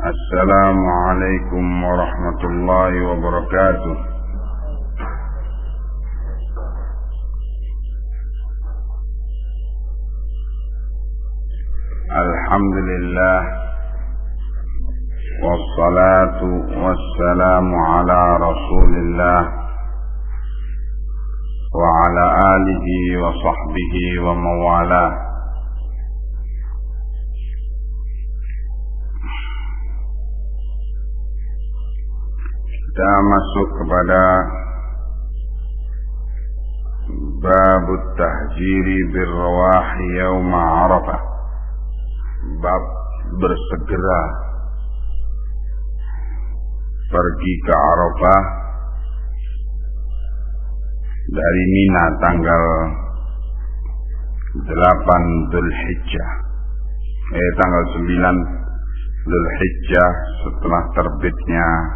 Assalamualaikum warahmatullahi wabarakatuh. Alhamdulillah, wassalatu wassalamu ala rasulillah wa ala alihi wa sahbihi wa mawalah. Kita masuk kepada babut tahjiri birrawahi yauma Arafah, bab bersegera pergi ke Arafah dari Mina tanggal 8 Dzulhijjah, tanggal 9 Dzulhijjah setelah terbitnya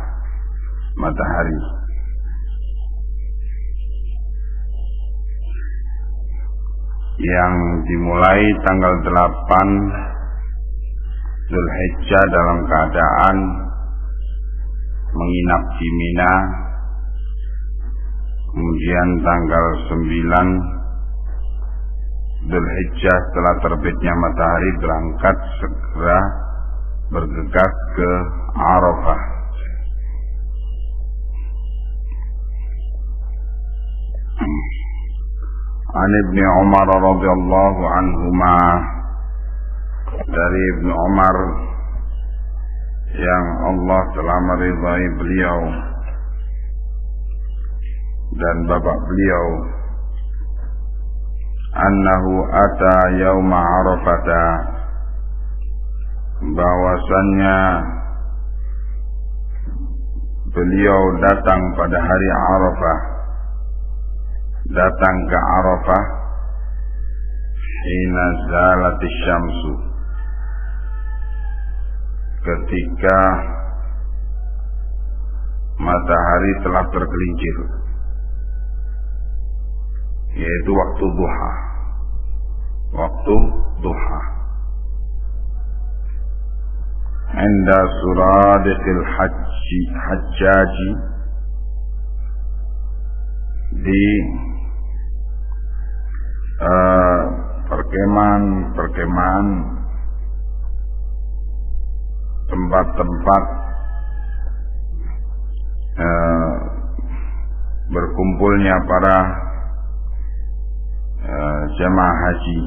matahari. Yang dimulai tanggal 8 Dzulhijjah dalam keadaan menginap di Mina. Kemudian tanggal 9 Dzulhijjah setelah terbitnya matahari berangkat segera bergegas ke Arafah. An Ibnu Umar radhiyallahu anhuma, dari Ibnu Umar yang Allah telah meridai beliau dan bapak beliau, annahu ata yauma Arafata, bahwasannya beliau datang pada hari Arafah, datang ke Arafah hina zalatis syamsu, ketika matahari telah tergelincir, yaitu waktu duha. Waktu duha. Inda suradiqil hajjaji, di perkemahan tempat-tempat berkumpulnya para jamaah haji.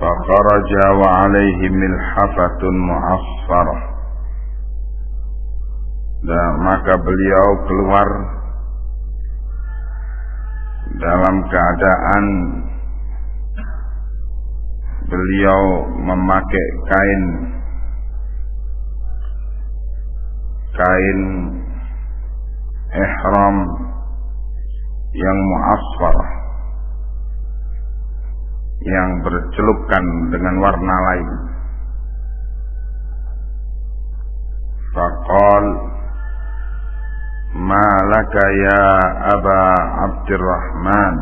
Fakharaja wa alaihi milhafatun mu'asfarah, dan maka beliau keluar dalam keadaan beliau memakai kain ihram yang mu'asfarah, yang bercelupkan dengan warna lain. Faqal, ma laka ya Aba Abdurrahman,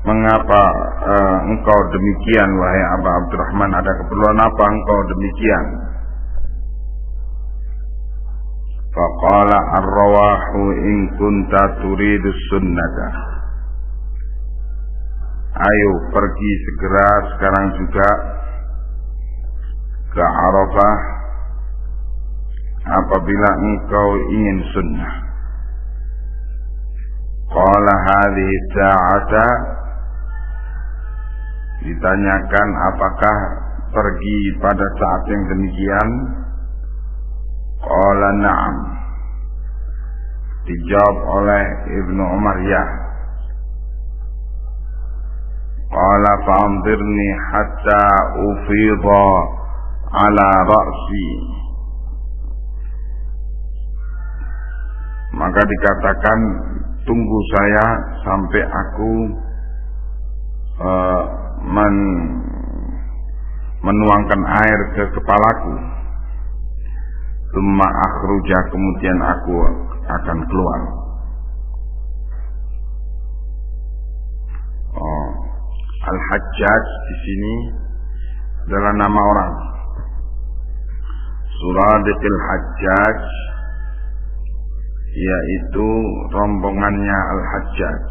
mengapa engkau demikian wahai Aba Abdurrahman, ada keperluan apa engkau demikian? Faqala ar-rawahu in kunta turidu sunnata, ayo pergi segera sekarang juga ke Arafah apabila engkau ingin sunnah. Qala hadhihi sa'ata, ditanyakan apakah pergi pada saat yang demikian. Qala na'am, dijawab oleh Ibnu Umar, ya. Qala fa'anzirni hatta ufidha ala ra'si, maka dikatakan tunggu saya sampai aku menuangkan air ke kepalaku. Tsumma akhruja, kemudian aku akan keluar. Al-Hajjaj di sini adalah nama orang. Suradiqil Hajjaj yaitu rombongannya Al-Hajjaj.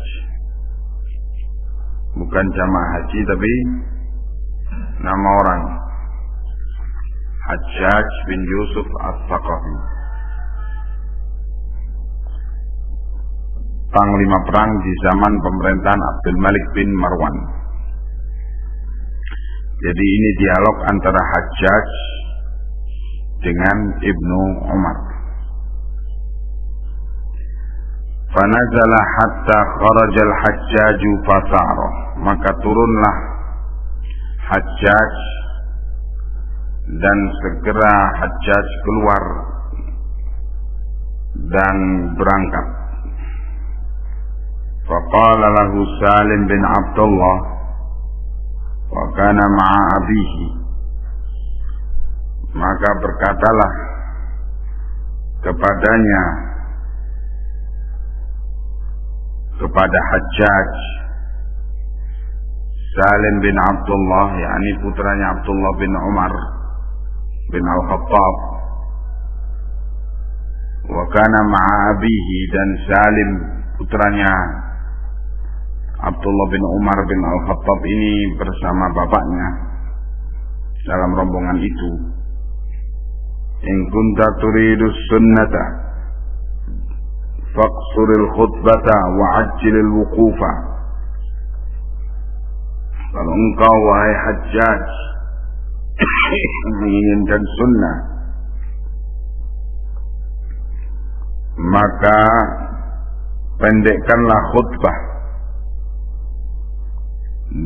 Bukan jamaah haji tapi nama orang. Hajjaj bin Yusuf As-Saqafi, panglima perang di zaman pemerintahan Abdul Malik bin Marwan. Jadi ini dialog antara Hajjaj dengan Ibnu Umar. Fanazala hatta kharajal Hajjaju fasara, maka turunlah Hajjaj dan segera Hajjaj keluar dan berangkat. Faqala lahu Salim bin Abdullah wa kana ma'a abihi, maka berkatalah kepadanya, kepada Hajjaj, Salim bin Abdullah, yakni putranya Abdullah bin Umar bin Al-Khattab, wa kana ma'a abihi, dan Salim putranya Abdullah bin Umar bin Al-Khattab ini bersama bapaknya dalam rombongan itu. In kunta turidu sunnata faqsuril khutbata wa ajjilil wuqufa. Kalau engkau wahai Hajjaj menginginkan sunnah, maka pendekkanlah khutbah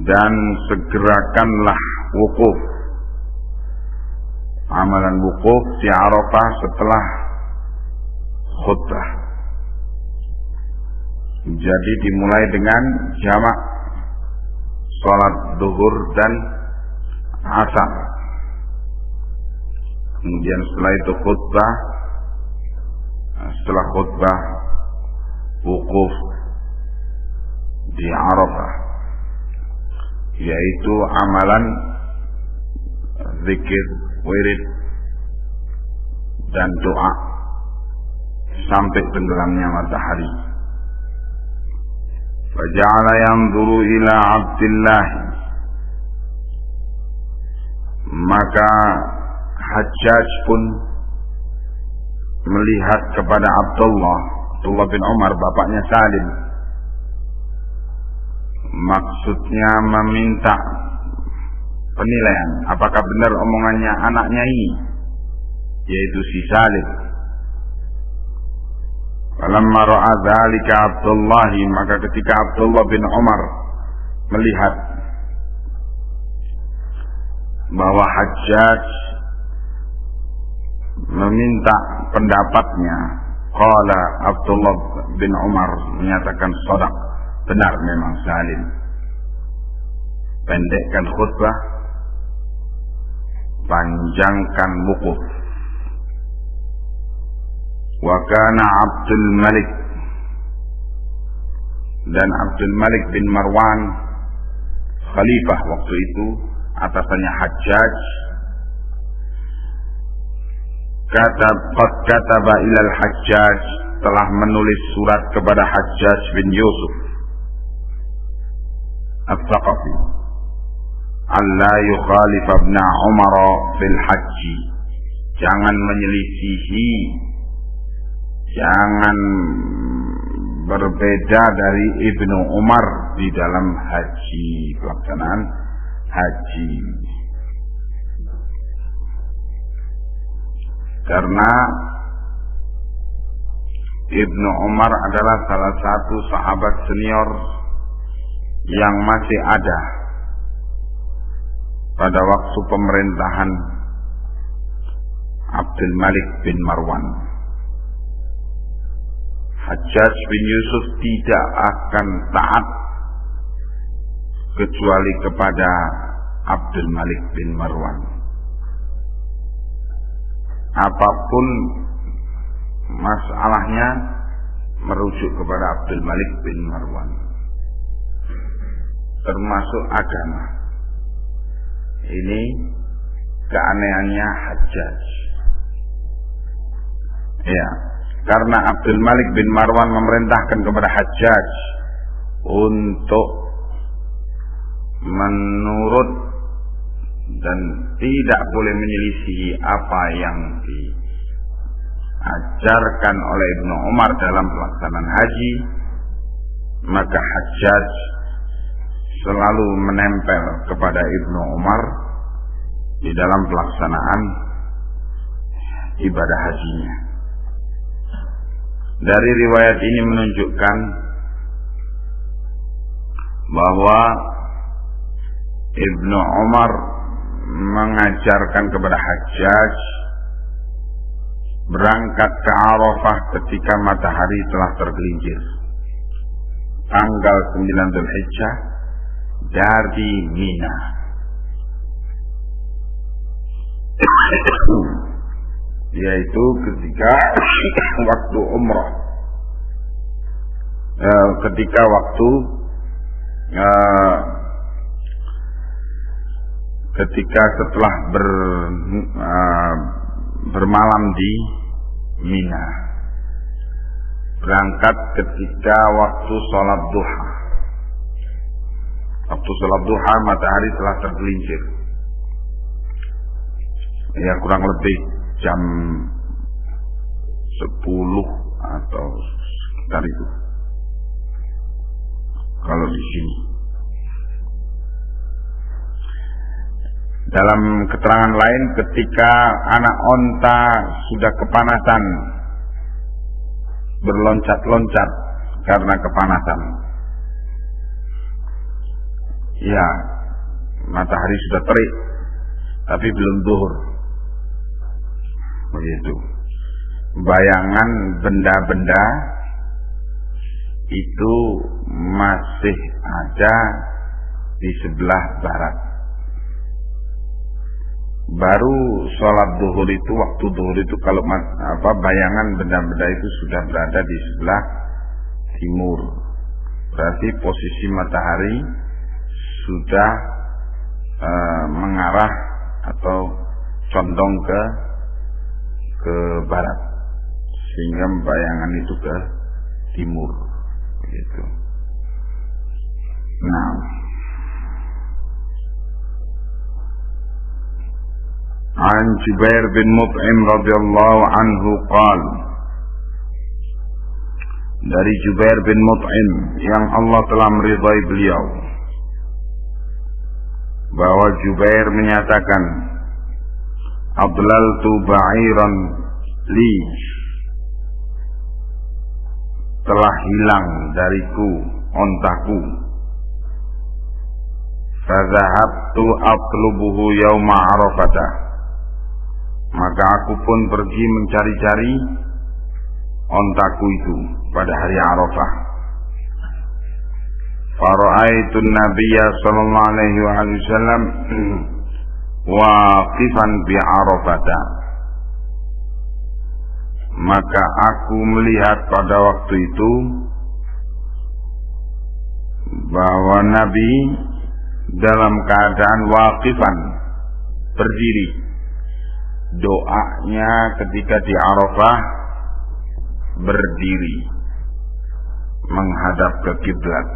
dan segerakanlah wukuf, amalan wukuf di Arafah setelah khutbah. Jadi dimulai dengan jamak salat zuhur dan asar. Kemudian setelah itu khutbah, setelah khutbah wukuf di Arafah, yaitu amalan zikir, wirid dan doa sampai tenggelamnya matahari. Faja'ala yanzuru ila Abdillah, maka Hajjaj pun melihat kepada Abdullah bin Umar, bapaknya Salim. Maksudnya meminta penilaian, apakah benar omongannya anaknya ini, yaitu si Salim. Falamma ra'a dzalika Abdullah, maka ketika Abdullah bin Umar melihat bahwa Hajjaj meminta pendapatnya, qala Abdullah bin Umar menyatakan shadaq, benar memang Salim. Pendekkan khutbah, panjangkan wukuf. Wa kana Abdul Malik, dan Abdul Malik bin Marwan khalifah waktu itu atasannya Hajjaj, qad kataba ilal Hajjaj, telah menulis surat kepada Hajjaj bin Yusuf As-Saqafi, alla yukhalif ibn Umar fil haji, jangan menyelisihi, jangan berbeda dari Ibnu Umar di dalam haji, pelaksanaan haji. Karena Ibnu Umar adalah salah satu sahabat senior yang masih ada pada waktu pemerintahan Abdul Malik bin Marwan. Hajjaj bin Yusuf tidak akan taat kecuali kepada Abdul Malik bin Marwan. Apapun masalahnya merujuk kepada Abdul Malik bin Marwan. termasuk agama. Ini keanehannya Hajjaj. Ya, karena Abdul Malik bin Marwan memerintahkan kepada Hajjaj untuk menurut dan tidak boleh menyelisihi apa yang diajarkan oleh Ibnu Umar dalam pelaksanaan haji, maka Hajjaj selalu menempel kepada Ibnu Umar di dalam pelaksanaan ibadah hajinya. Dari riwayat ini menunjukkan bahwa Ibnu Umar mengajarkan kepada Hajjaj berangkat ke Arafah ketika matahari telah tergelincir tanggal 9 Dzulhijjah dari Mina. Yaitu ketika waktu umrah, ketika waktu ketika setelah bermalam di Mina, berangkat ketika waktu sholat duha. Waktu sholat duha matahari telah tergelincir, ya kurang lebih jam 10 atau sekitar itu kalau di sini. Dalam keterangan lain, ketika anak onta sudah kepanasan, berloncat-loncat karena kepanasan, ya matahari sudah terik tapi belum zuhur, begitu. Bayangan benda-benda itu masih ada di sebelah barat. Baru sholat zuhur itu, waktu zuhur itu kalau bayangan benda-benda itu sudah berada di sebelah timur, berarti posisi matahari sudah mengarah atau condong ke barat, sehingga bayangan itu ke timur, begitu. Nah, An Jubair bin Mut'im radhiyallahu anhu qala, dari Jubair bin Mut'im yang Allah telah meridai beliau, bahwa Jubair menyatakan, adlaltu ba'iran li, telah hilang dariku ontaku, fadhahabtu atlubuhu yauma Arafatah, maka aku pun pergi mencari-cari ontaku itu pada hari Arafah. Fara'aitun Nabiyya sallallahu alaihi wasallam waqifan bi Arafah, maka aku melihat pada waktu itu bahwa Nabi dalam keadaan waqifan, berdiri. Doanya ketika di Arafah berdiri menghadap ke kiblat,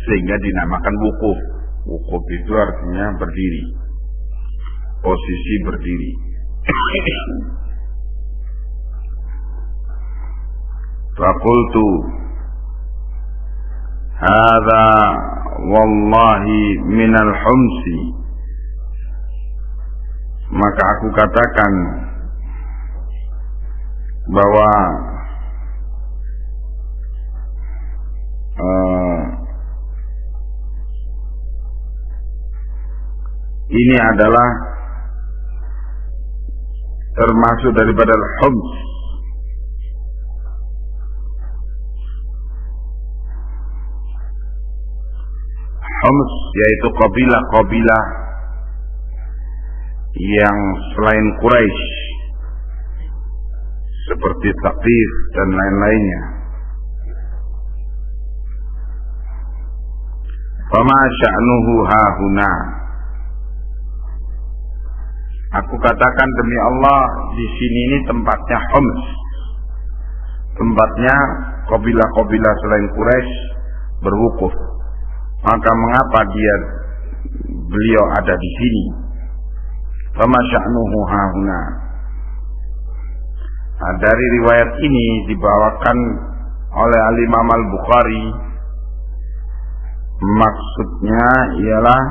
sehingga dinamakan wukuf. Wukuf itu artinya berdiri, posisi berdiri. Faqultu hadza wallahi minal humsi, maka aku katakan bahwa ini adalah termasuk daripada al-hums. Hums yaitu kabilah-kabilah yang selain Quraisy, seperti Thaqif dan lain-lainnya. Fama sya'nuhu hahuna. Aku katakan demi Allah, di sini ini tempatnya Homs, tempatnya kabilah-kabilah selain Quraisy berwukuf. Maka mengapa beliau ada di sini? Fama sya'nuhu hahuna. Nah, dari riwayat ini dibawakan oleh Al-Imam Al-Bukhari, maksudnya ialah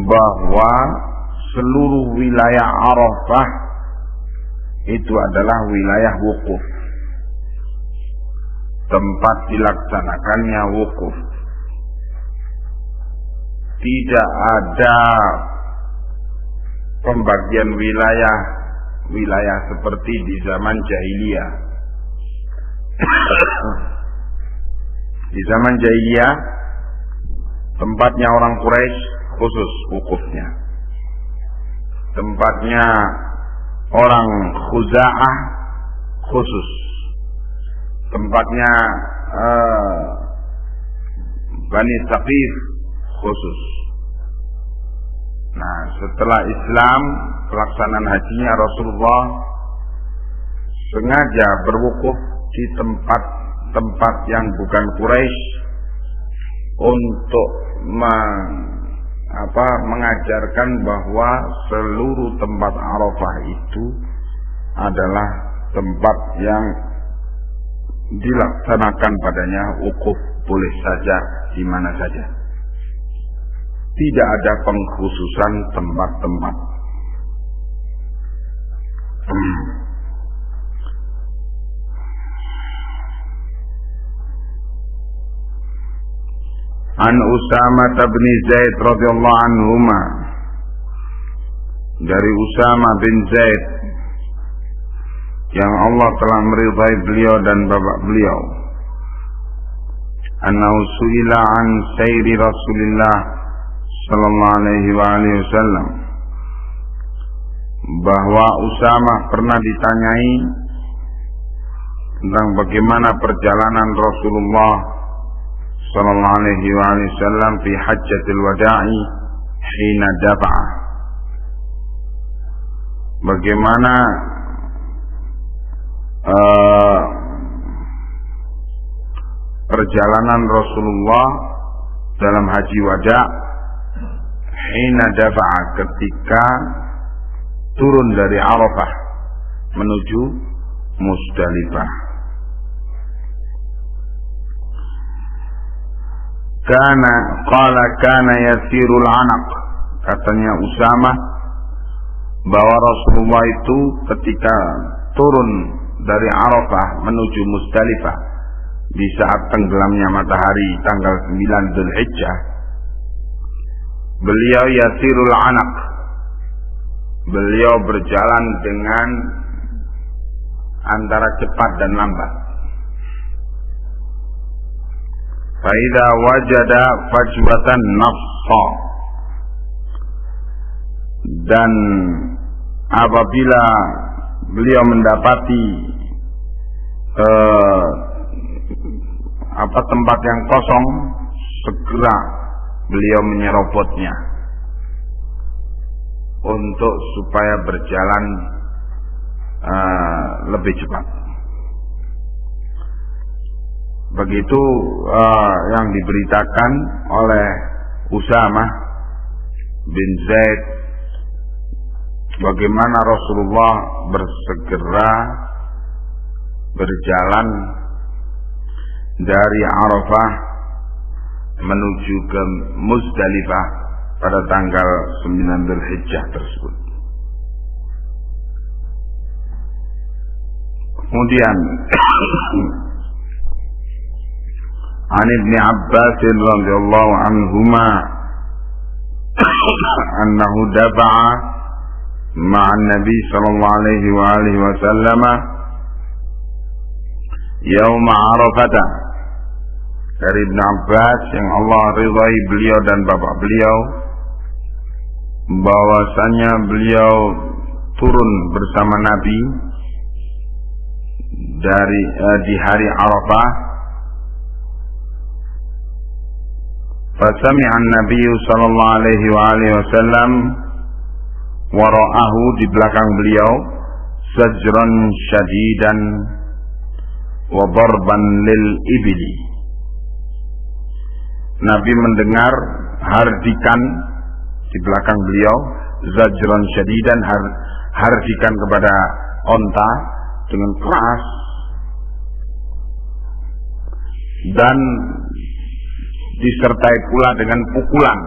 bahwa seluruh wilayah Arafah itu adalah wilayah wukuf, tempat dilaksanakannya wukuf. Tidak ada pembagian wilayah seperti di zaman jahiliyah. Di zaman jahiliyah tempatnya orang Quraisy khusus wukufnya, tempatnya orang Khuza'ah khusus, tempatnya Bani Thaqif khusus. Nah, setelah Islam, pelaksanaan hajinya Rasulullah sengaja berwukuf di tempat yang bukan Quraisy untuk mengajarkan bahwa seluruh tempat Arafah itu adalah tempat yang dilaksanakan padanya wukuf, boleh saja di mana saja. Tidak ada pengkhususan tempat-tempat. An Usamah bin Zaid radhiyallahu anhuma, dari Usamah bin Zaid yang Allah telah meridai beliau dan bapak beliau, annahu su'ila an sayri Rasulillah sallallahu alaihi wasallam, bahwa Usamah pernah ditanyai tentang bagaimana perjalanan Rasulullah sallallahu alaihi wasallam fi hajjatil wada'i hina dafa'a. Bagaimana perjalanan Rasulullah dalam haji wada' hina dafa'a, ketika turun dari Arafah menuju Musdalifah. Kana yasirul anaq, katanya Usamah bahwa Rasulullah itu ketika turun dari Arafah menuju Musdalifah di saat tenggelamnya matahari tanggal 9 Dzulhijjah, beliau yasirul anaq, beliau berjalan dengan antara cepat dan lambat. Faida wajada fajwatan nafsa, dan apabila beliau mendapati tempat yang kosong, segera beliau menyerobotnya untuk supaya berjalan lebih cepat. Begitu yang diberitakan oleh Usamah bin Zaid, bagaimana Rasulullah bersegera berjalan dari Arafah menuju ke Musdalifah pada tanggal 9 Dzulhijjah tersebut. Kemudian An Ibn Abbas radhiyallahu anhuma annahu dafa'a ma'an Nabi sallallahu alaihi wa alihi wa sallam yaum Arafah. Dari Ibn Abbas yang Allah ridhai beliau dan bapak beliau, bahwasanya beliau turun bersama Nabi di hari Arafah Fasami'an Nabi sallallahu alaihi wa alihi wasallam wara'ahu, di belakang beliau, zajran syadidan wa darban lil ibli. Nabi mendengar hardikan di belakang beliau, zajran syadidan, hardikan kepada onta dengan keras, dan disertai pula dengan pukulan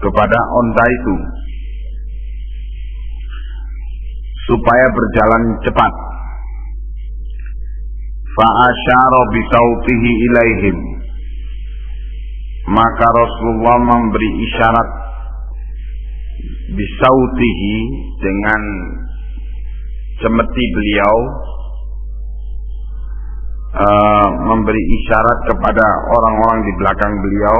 kepada onta itu supaya berjalan cepat. Fa'asyara bisautihi ilaihim, maka Rasulullah memberi isyarat bisautihi, dengan cemeti beliau, memberi isyarat kepada orang-orang di belakang beliau.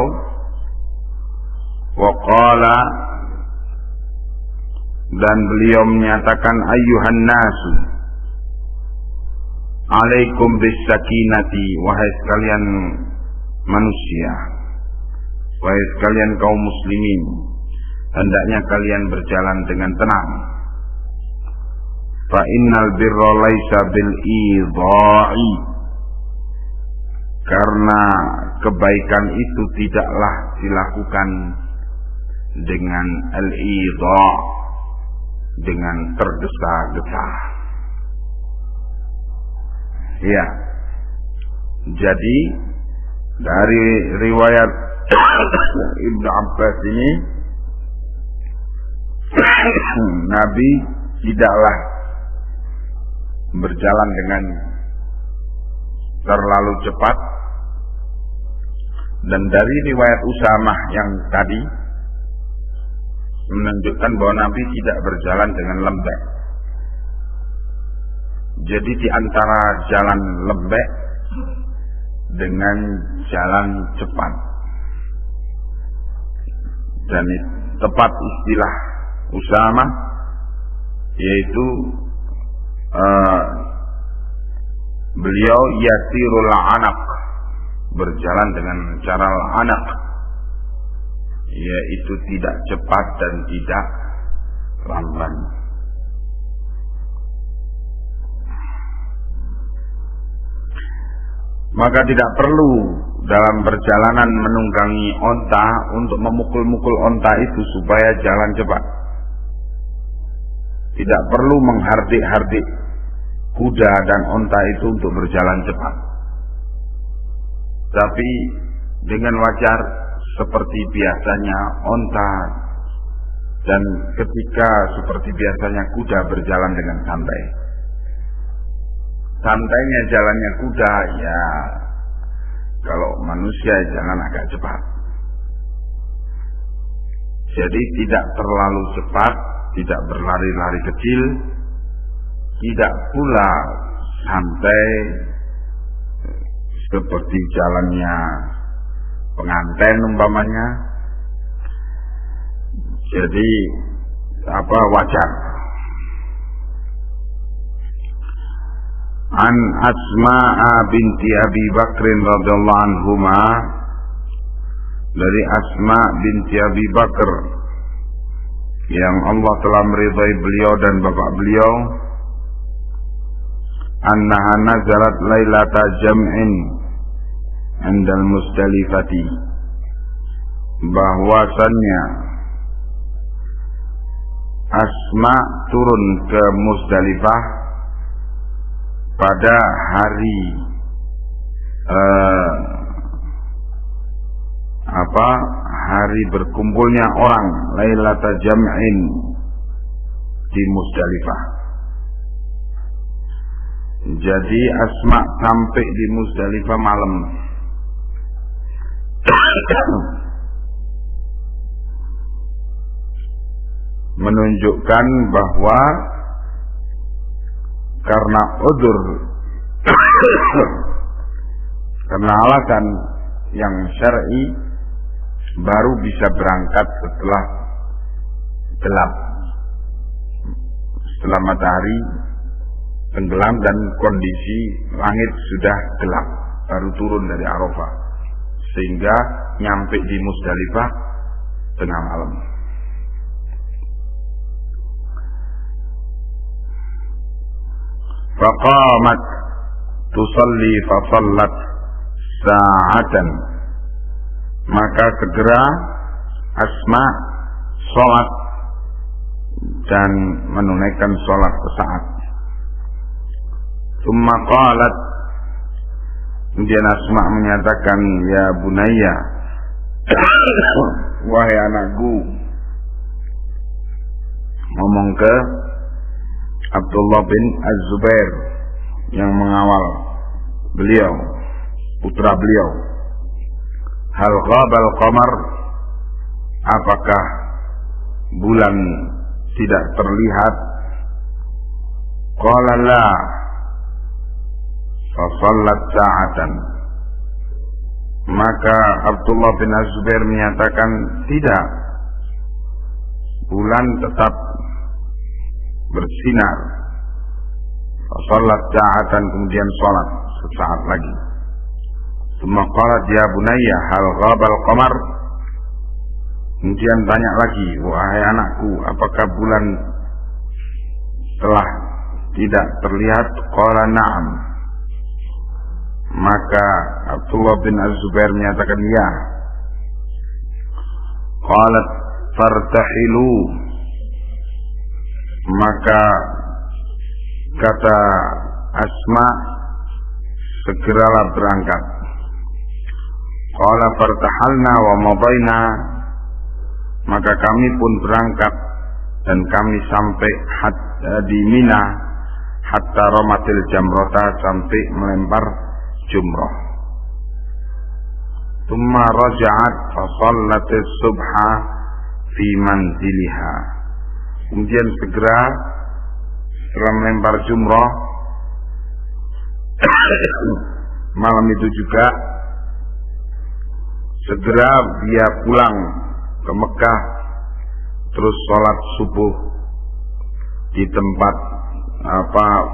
Wa qala, dan beliau menyatakan, ayyuhan nasu alaikum bis sakinati, wahai sekalian manusia, wahai sekalian kaum muslimin, hendaknya kalian berjalan dengan tenang. Fa innal birra laisa bil idha'i, karena kebaikan itu tidaklah dilakukan dengan al-idha', dengan tergesa-gesa. Ya, jadi dari riwayat Ibnu Abbas ini, Nabi tidaklah berjalan dengan terlalu cepat. Dan dari riwayat Usamah yang tadi menunjukkan bahwa Nabi tidak berjalan dengan lembek. Jadi di antara jalan lembek dengan jalan cepat, dan tepat istilah Usamah yaitu beliau yasirul anak, berjalan dengan cara anak, yaitu tidak cepat dan tidak lamban. Maka tidak perlu dalam perjalanan menunggangi onta untuk memukul-mukul onta itu supaya jalan cepat. Tidak perlu menghardik-hardik kuda dan onta itu untuk berjalan cepat. Tapi dengan wajar seperti biasanya onta, dan ketika seperti biasanya kuda berjalan dengan santai. Santainya jalannya kuda, ya kalau manusia jalan agak cepat. Jadi tidak terlalu cepat, tidak berlari-lari kecil, tidak pula santai seperti jalannya pengantin umpamanya. Jadi wajar. An Asma'a binti Abi Bakrin radhiyallahu anhuma, dari Asma binti Abi Bakr yang Allah telah meridai beliau dan bapak beliau, annaha nazalat lailata jam'in indal Musdalifati, bahwasannya Asma turun ke Musdalifah pada hari hari berkumpulnya orang, lailata jam'in, di Musdalifah. Jadi Asma sampai di Musdalifah malam. Menunjukkan bahwa karena udzur, karena alasan yang syar'i, baru bisa berangkat setelah gelap, setelah matahari tenggelam dan kondisi langit sudah gelap, baru turun dari Arafah. sehingga nyampe di Musdalifah tengah malam. Faqamat tusalli fa sallat sa'atan, maka segera Asma sholat dan menunaikan sholat sesaat. Tsumma qalat, kemudian Asma menyatakan, ya bunayya, wahai anakku, ngomong ke Abdullah bin Az-Zubair yang mengawal beliau, putra beliau, hal ghabal qamar, apakah bulan tidak terlihat? Qala la, fa shallat sa'atan, maka Abdullah bin Az-Zubair menyatakan tidak, bulan tetap bersinar. Fa shallat sa'atan, kemudian salat sesaat lagi. Tsumma qalat ya bunayya hal ghabal qamar, kemudian tanya lagi, wahai anakku, apakah bulan telah tidak terlihat? Qala na'am, maka Abdullah bin Az-Zubair menyatakan ya. Qalat fartahilu, maka kata Asma, segeralah berangkat. Qala fartahalna wa madaina, maka kami pun berangkat dan kami sampai di Mina, hatta ramatil jamrata, sampai melempar jumrah. Tsumma raja'at fa shallatis subha fi manziliha, kemudian segera setelah melempar jumrah malam itu juga segera dia pulang ke Mekah, terus sholat subuh di tempat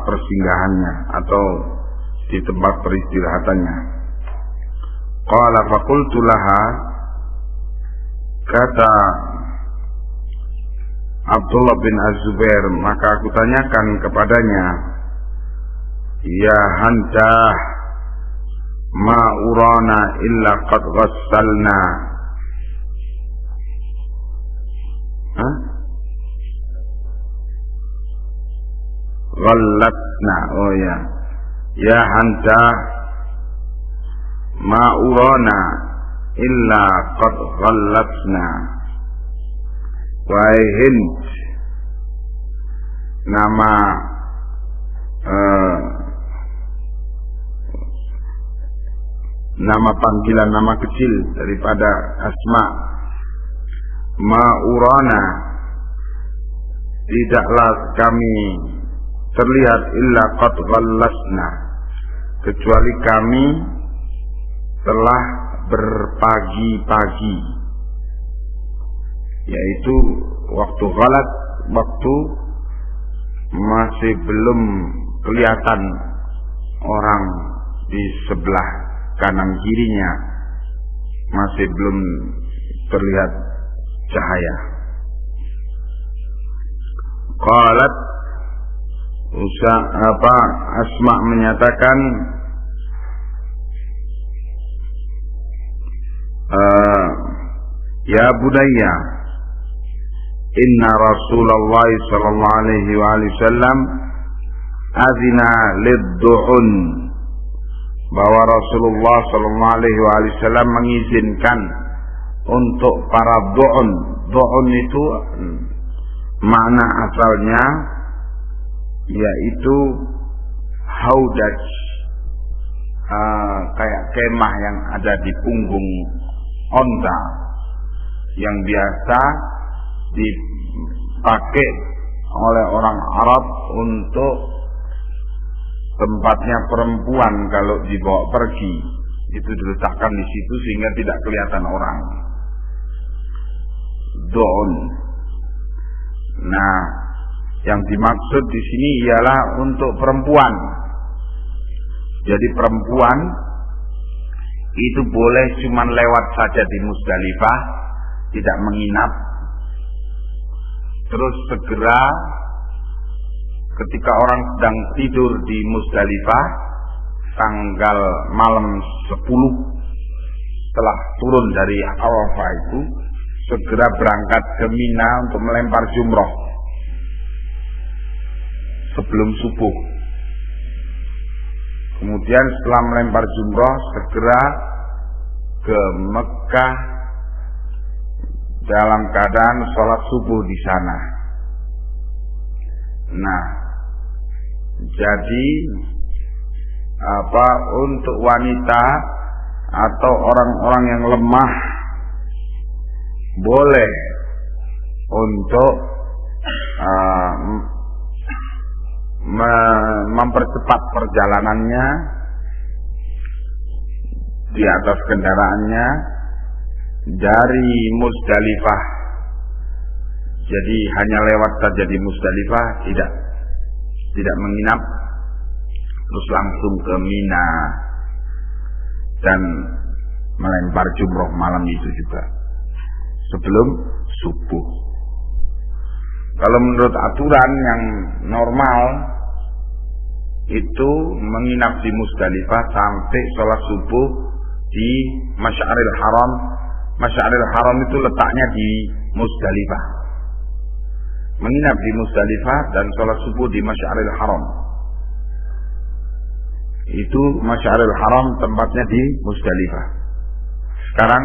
persinggahannya atau di tempat peristirahatannya. Qala faqultu laha, kata Abdullah bin Az-Zubair, maka aku tanyakan kepadanya, ya Handah, ma urana illa qad ghassalna. Ghallatna, oh ya, ya Handah, ma urana illa qad ghallatna. Wahai Hind, nama nama panggilan, nama kecil daripada Asma. Ma'urana, tidaklah kami terlihat illa qad ghallasna, kecuali kami telah berpagi-pagi, yaitu waktu ghalat, waktu masih belum kelihatan orang di sebelah kanan kirinya, masih belum terlihat cahaya. Qalat, Asma menyatakan, ya budaya, inna Rasulullah sallallahu alaihi wasallam azina lid-du'un, bahwa Rasulullah sallallahu alaihi wasallam mengizinkan untuk para du'un. Du'un itu makna asalnya yaitu haudaj, kayak kemah yang ada di punggung onta, yang biasa dipakai oleh orang Arab untuk tempatnya perempuan kalau dibawa pergi, itu diletakkan di situ sehingga tidak kelihatan orang. Du'un. Nah, yang dimaksud di sini ialah untuk perempuan. Jadi perempuan itu boleh cuman lewat saja di Musdalifah, tidak menginap. Terus segera ketika orang sedang tidur di Musdalifah tanggal malam 10 setelah turun dari Arafah itu segera berangkat ke Mina untuk melempar jumroh sebelum subuh. Kemudian setelah melempar jumroh segera ke Mekah dalam keadaan sholat subuh di sana. Nah, jadi untuk wanita atau orang-orang yang lemah boleh untuk mempercepat perjalanannya di atas kendaraannya dari Musdalifah. Jadi hanya lewat saja di Musdalifah, tidak menginap, terus langsung ke Mina dan melempar jumroh malam itu juga sebelum subuh. Kalau menurut aturan yang normal itu menginap di Musdalifah sampai sholat subuh di Masy'aril Haram. Masy'aril Haram itu letaknya di Musdalifah. Menginap di Musdalifah dan sholat subuh di Masy'aril Haram. Itu Masy'aril Haram tempatnya di Musdalifah. Sekarang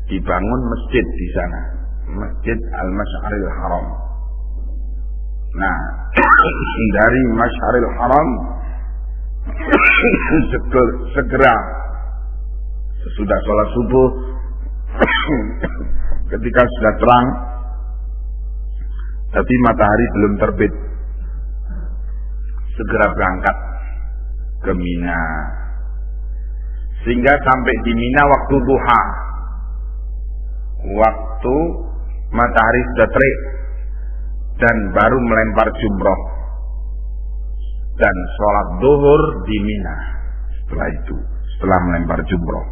dibangun masjid di sana, Masjid Al-Masy'aril Haram. Nah, dari Masy'aril Haram segera sesudah sholat subuh ketika sudah terang tapi matahari belum terbit, segera berangkat ke Mina sehingga sampai di Mina waktu duha, waktu matahari sudah terik, dan baru melempar jumroh dan sholat zuhur di Mina. Setelah itu, setelah melempar jumroh,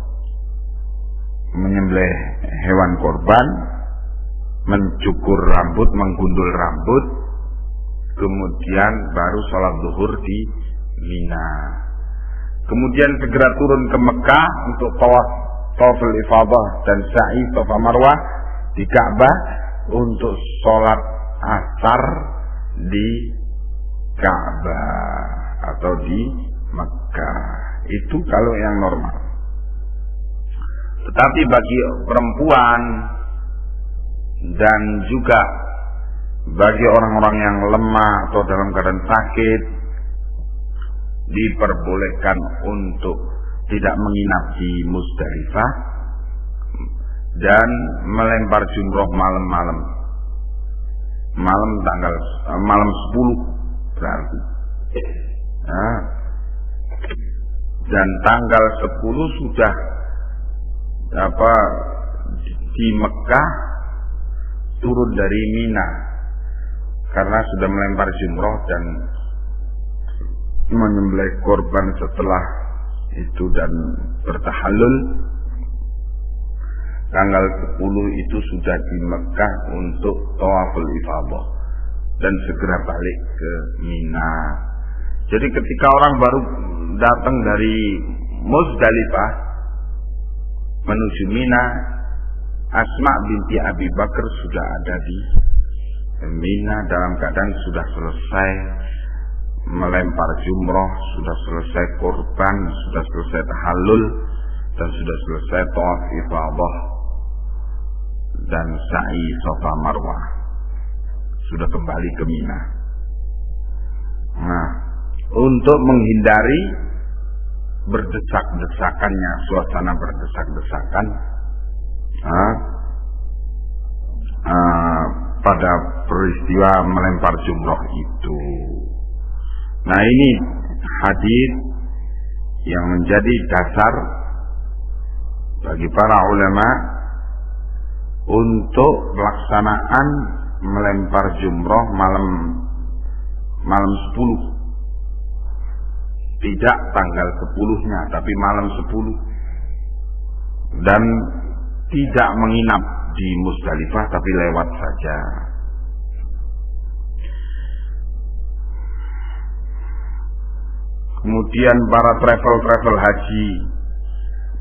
menyembelih hewan korban, mencukur rambut, menggundul rambut, kemudian baru sholat zuhur di Mina. Kemudian segera turun ke Mekah untuk tawaful ifadah dan sa'i Safa Marwah di Ka'bah, untuk sholat asar di Ka'bah atau di Mekah. Itu kalau yang normal. Tetapi bagi perempuan dan juga bagi orang-orang yang lemah atau dalam keadaan sakit, diperbolehkan untuk tidak menginap di Musdalifah dan melempar jumroh malam-malam, malam 10 berarti. Nah, dan tanggal 10 sudah di Mekah, turun dari Mina karena sudah melempar jumroh dan menyembelih korban setelah itu dan bertahallul. Tanggal 10 itu sudah di Mekah untuk tawaful ifadah dan segera balik ke Mina. Jadi ketika orang baru datang dari Musdalifah menuju Mina, Asma binti Abi Bakar sudah ada di Mina dalam keadaan sudah selesai melempar jumroh, sudah selesai korban, sudah selesai tahallul, dan sudah selesai tawaf ifadah dan sa'i Safa Marwah, sudah kembali ke Mina. Nah, untuk menghindari berdesak-desakannya, suasana berdesak-desakan pada peristiwa melempar jumroh itu. Nah, ini hadis yang menjadi dasar bagi para ulama untuk pelaksanaan melempar jumroh malam 10. Tidak tanggal 10-nya, tapi malam 10. dan tidak menginap di Musdalifah tapi lewat saja. Kemudian para travel haji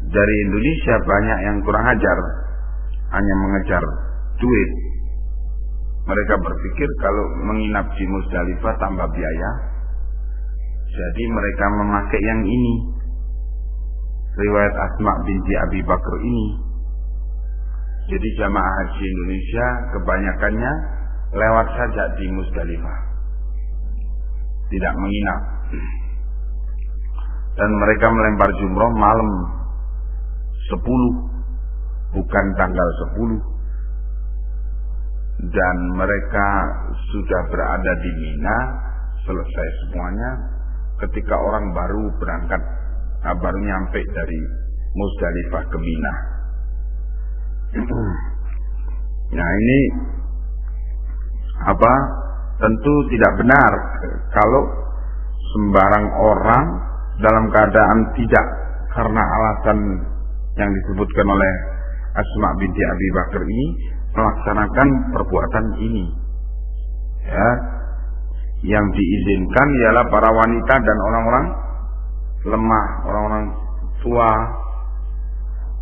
dari Indonesia banyak yang kurang ajar, hanya mengejar duit. Mereka berpikir kalau menginap di Musdalifah tambah biaya, jadi mereka memakai yang ini, riwayat Asma binti Abi Bakr ini. Jadi jamaah haji Indonesia kebanyakannya lewat saja di Musdalifah, tidak menginap. Dan mereka melempar jumroh malam 10, bukan tanggal 10. Dan mereka sudah berada di Mina, selesai semuanya, ketika orang baru berangkat, baru nyampe dari Musdalifah ke Mina. Nah ini tentu tidak benar kalau sembarang orang dalam keadaan tidak karena alasan yang disebutkan oleh Asma binti Abi Bakr ini melaksanakan perbuatan ini. Ya, yang diizinkan ialah para wanita dan orang-orang lemah, orang-orang tua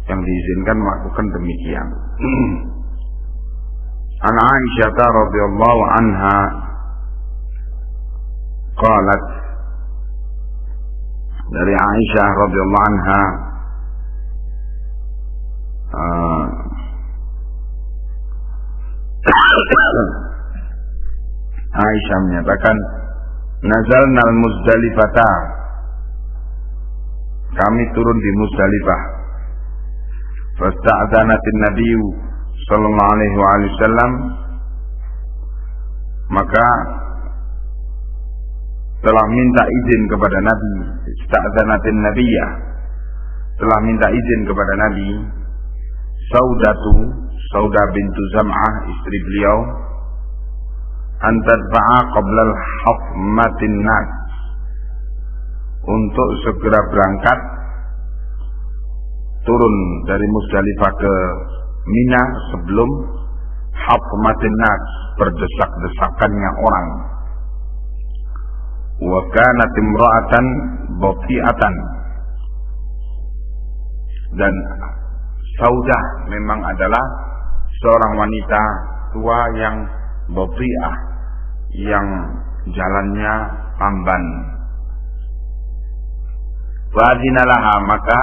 yang diizinkan melakukan demikian. An Aisyah radhiyallahu anha qalat, dari Aisyah radhiyallahu anha Aisyah menyatakan, nazalna al-Muzdalifata, kami turun di Muzdalifah. Fasta'dzanatin Nabiyyu sallallahu alaihi wasallam, maka telah minta izin kepada Nabi. Ista'dzanatin Nabiyyah, telah minta izin kepada Nabi. Saudah bintu Zam'ah, istri beliau, antadba'a qabla al-hafmatin nas, untuk segera berangkat turun dari Musdalifah ke Mina sebelum hafmatin nas, berdesak-desakannya orang. Wa kanat imra'atan bati'atan, dan Saudah memang adalah seorang wanita tua yang bati'ah, yang jalannya lamban. Fa'adinalaha, maka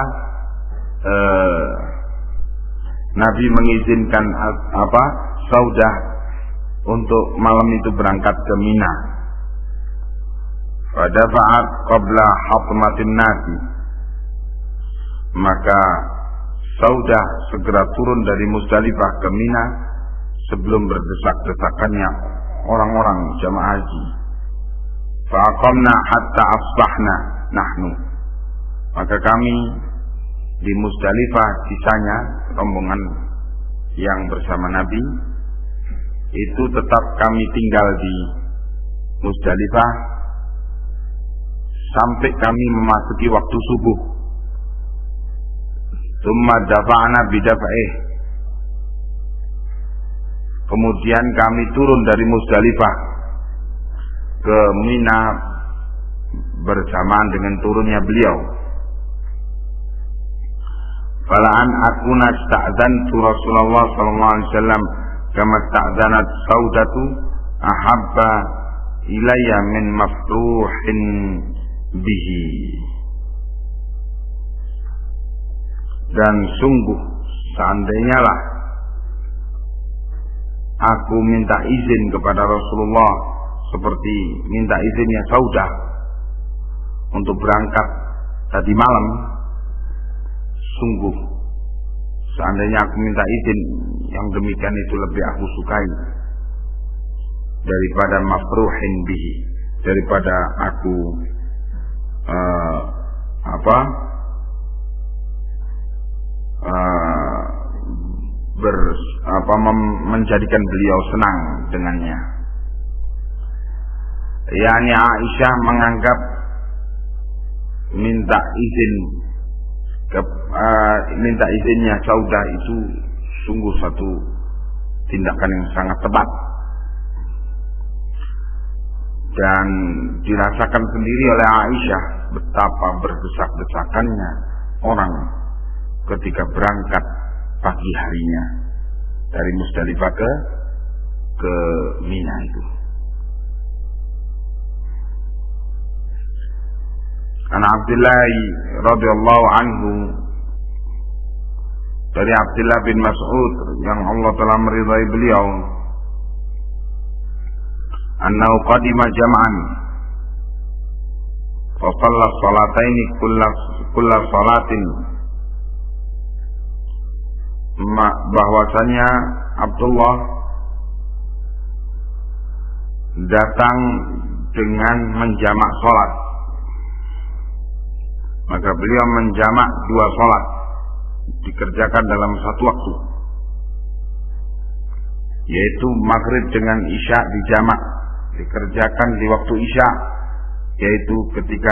Nabi mengizinkan Saudah untuk malam itu berangkat ke Mina. Fadafa'at qabla hatmatin nasi, maka Saudah segera turun dari Musdalifah ke Mina sebelum berdesak-desakannya orang-orang jamaah haji. Fa'aqamna hatta asbahna nahnu, maka kami di Musdalifah, sisanya rombongan yang bersama Nabi itu tetap kami tinggal di Musdalifah sampai kami memasuki waktu subuh. Tsumma dafa'na bidafa'ih, kemudian kami turun dari Musdalifah ke Mina bersamaan dengan turunnya beliau. Falaan akuna sta'zantu Rasulullah sallallahu alaihi wasallam kama sta'zanat Saudatu ahabba ilayya min mafruhin bihi. Dan sungguh seandainya lah aku minta izin kepada Rasulullah seperti minta izinnya Saudah untuk berangkat tadi malam, sungguh seandainya aku minta izin yang demikian itu lebih aku sukai daripada mafruhin bihi, daripada aku menjadikan beliau senang dengannya. Yani Aisyah menganggap minta izin minta izinnya Saudah itu sungguh satu tindakan yang sangat tepat, dan dirasakan sendiri oleh Aisyah betapa berdesak-desakannya orang ketika berangkat pagi harinya dari Musdalifah ke Mina itu. An Abdullah radhiyallahu anhu, dari Abdullah bin Mas'ud yang Allah telah meridai beliau, annahu qadima jam'an fa shalla salataini kulla salatin, bahwasanya Abdullah datang dengan menjamak salat, maka beliau menjamak 2 salat dikerjakan dalam satu waktu, yaitu maghrib dengan isya dijamak dikerjakan di waktu isya, yaitu ketika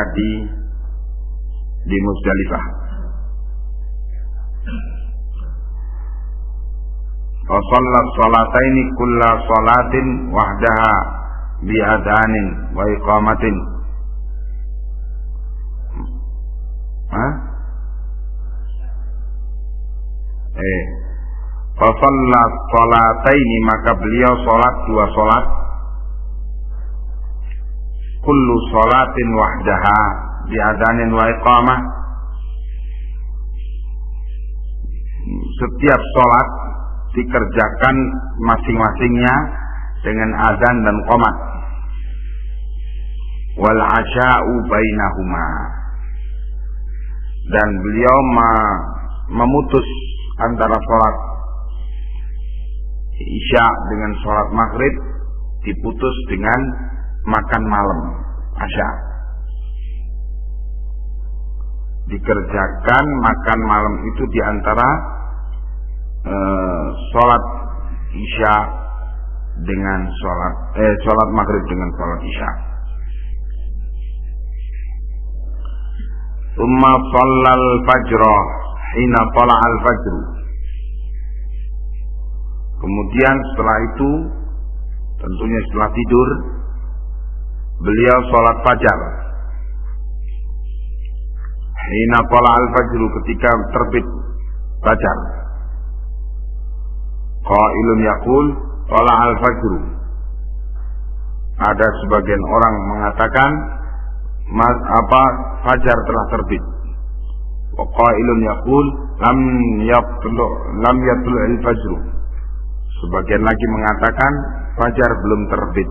di Musdalifah. Fa shalla salataini kulla salatin wahdaha bi adhanin wa iqamatin. Fa shalla salataini, maka beliau salat 2 salat, kullu salatin wahdaha bi adhanin wa iqamah, setiap salat dikerjakan masing-masingnya dengan azan dan qomat. Wal asya'u bainahuma, dan beliau memutus antara sholat isya dengan sholat maghrib, diputus dengan makan malam asya. Dikerjakan makan malam itu diantara sholat isya dengan sholat maghrib dengan sholat isya. Tsumma shallal fajra hina tala'al fajru, kemudian setelah itu, tentunya setelah tidur, beliau sholat fajar. Hina tala'al fajru, ketika terbit fajar. Qailun yaqul tala'al fajru, ada sebagian orang mengatakan fajar telah terbit. Wa qailun yaqul lam yatlu'il fajru, sebagian lagi mengatakan fajar belum terbit.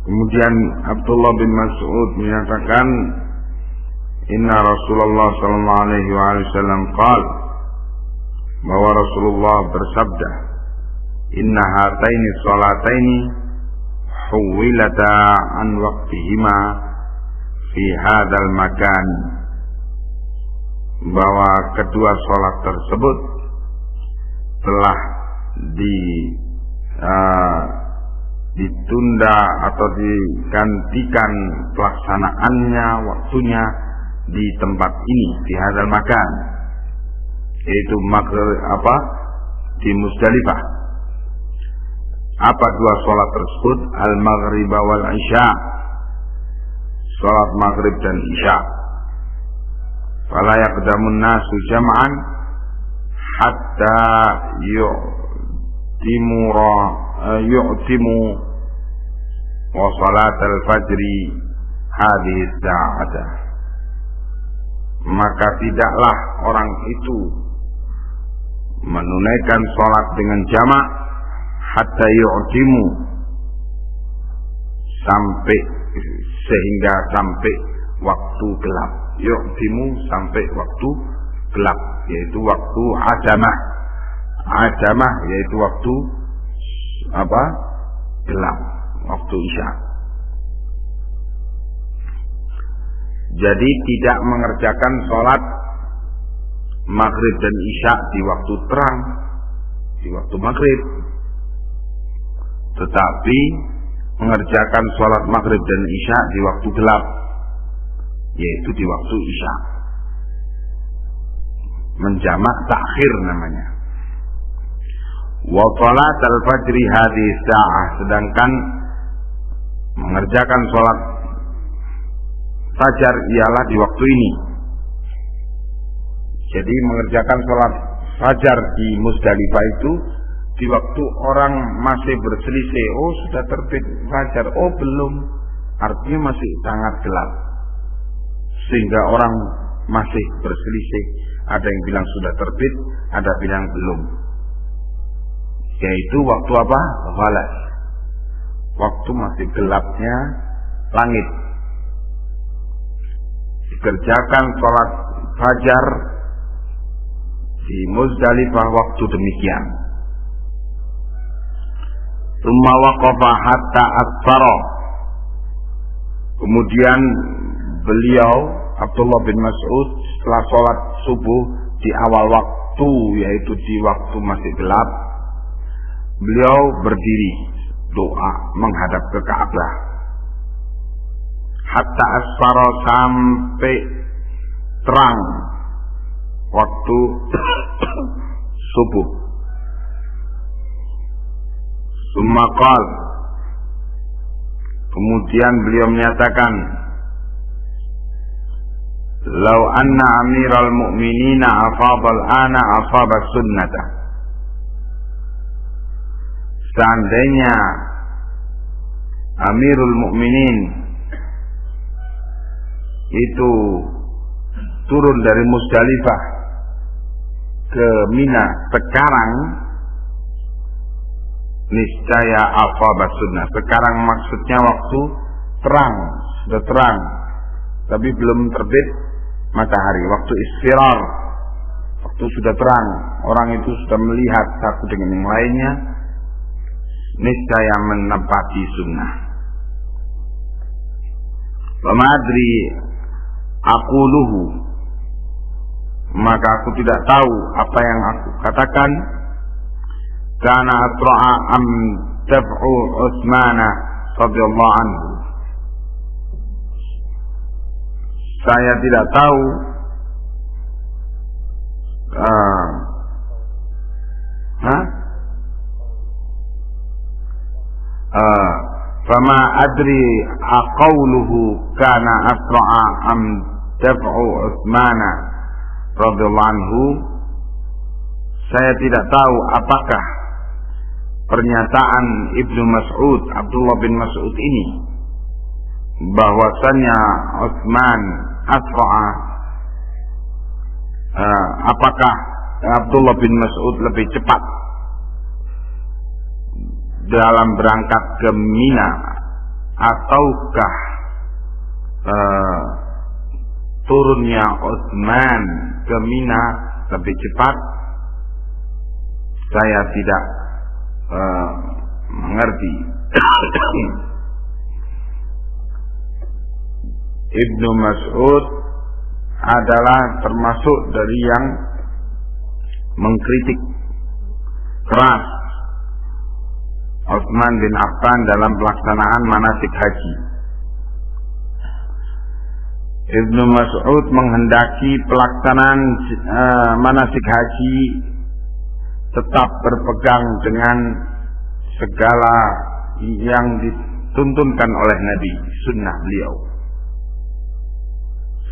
Kemudian Abdullah bin Mas'ud menyatakan, inna Rasulullah sallallahu alaihi wasallam qala, bahwa Rasulullah bersabda, inna hataini salataini huwilata an waqtihima fi hadzal makan, bahwa kedua salat tersebut telah ditunda atau digantikan pelaksanaannya, waktunya di tempat ini, di hadzal makan, yaitu di Musdalifah. Apa 2 salat tersebut? Al-maghrib wal isya, salat maghrib dan isya. Fala yaqdamun nasu jam'an hatta yu'timu wa salat al-fajri hadhihi sa'ata, maka tidaklah orang itu menunaikan salat dengan jamak hatta yu'timu, sehingga sampai waktu gelap. Yu'timu, sampai waktu gelap, yaitu waktu adamah. Adamah yaitu waktu gelap, waktu isya. Jadi tidak mengerjakan sholat maghrib dan isya di waktu terang, di waktu maghrib, tetapi mengerjakan sholat maghrib dan isya di waktu gelap, yaitu di waktu isya. Menjamak takhir namanya. Wa salat al-fajri hadhihi sa'ah, sedangkan mengerjakan sholat fajar ialah di waktu ini. Jadi mengerjakan sholat fajar di Muzdalifah itu di waktu orang masih berselisih, oh sudah terbit fajar, oh belum, artinya masih sangat gelap, sehingga orang masih berselisih, ada yang bilang sudah terbit, ada bilang belum, yaitu waktu apa? Ghalas, waktu masih gelapnya langit. Dikerjakan sholat fajar di Muzdalifah waktu demikian. Tsumma waqafa hatta asfara. Kemudian beliau Abdullah bin Mas'ud setelah sholat subuh di awal waktu, yaitu di waktu masih gelap, beliau berdiri doa menghadap ke Ka'bah. Hatta asfara, sampai terang waktu subuh. Summa qal, kemudian beliau menyatakan, "Lau anna amiral mu'minina afadal ana afaba sunnata." Seandainya Amirul Mukminin itu turun dari Muzdalifah ke Mina sekarang, niscaya afaba sunnah. Sekarang maksudnya waktu terang, sudah terang, tapi belum terbit matahari. Waktu isfirar, waktu sudah terang, orang itu sudah melihat satu dengan yang lainnya, niscaya menepati sunnah. Wa ma adri aquluhu, maka aku tidak tahu apa yang aku katakan. Kana asra'a am tab'u Utsman radhiyallahu anhu. Saya tidak tahu fama adri aqawluhu kana asra'a am tab'u Utsman radhiyallahu anhu. Saya tidak tahu apakah pernyataan Ibnu Mas'ud, Abdullah bin Mas'ud ini, bahwasannya Utsman asra'a, apakah Abdullah bin Mas'ud lebih cepat dalam berangkat ke Mina, ataukah turunnya Utsman ke Mina lebih cepat? Saya tidak mengerti. Ibnu Mas'ud adalah termasuk dari yang mengkritik keras Utsman bin Affan dalam pelaksanaan manasik haji. Ibnu Mas'ud menghendaki pelaksanaan manasik haji tetap berpegang dengan segala yang dituntunkan oleh Nabi, sunnah beliau.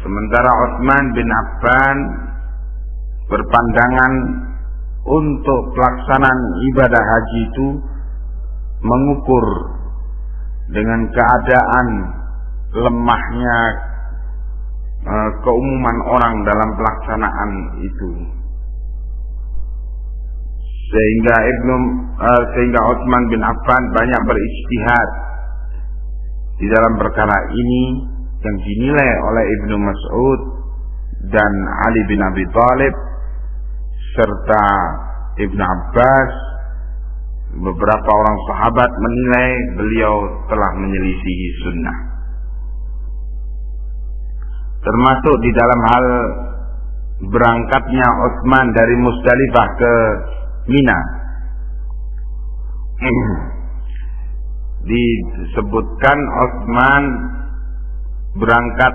Sementara Utsman bin Affan berpandangan untuk pelaksanaan ibadah haji itu mengukur dengan keadaan lemahnya keumuman orang dalam pelaksanaan itu, sehingga Utsman bin Affan banyak berijtihad di dalam perkara ini yang dinilai oleh Ibnu Mas'ud dan Ali bin Abi Thalib serta Ibnu Abbas. Beberapa orang sahabat menilai beliau telah menyelisihi sunnah, termasuk di dalam hal berangkatnya Utsman dari Muzdalifah ke Mina. disebutkan Utsman berangkat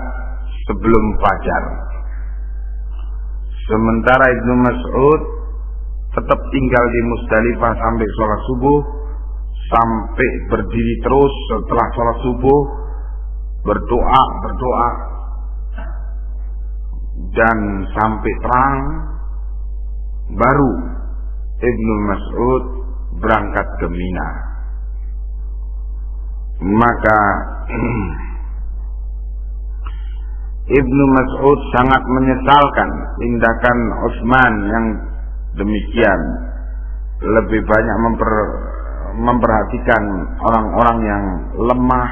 sebelum fajar. Sementara Ibnu Mas'ud tetap tinggal di Musdalifah sampai sholat subuh, sampai berdiri terus setelah sholat subuh, berdoa dan sampai terang, baru Ibnu Mas'ud berangkat ke Mina. Maka Ibnu Mas'ud sangat menyesalkan tindakan Utsman yang demikian. Lebih banyak memperhatikan orang-orang yang lemah,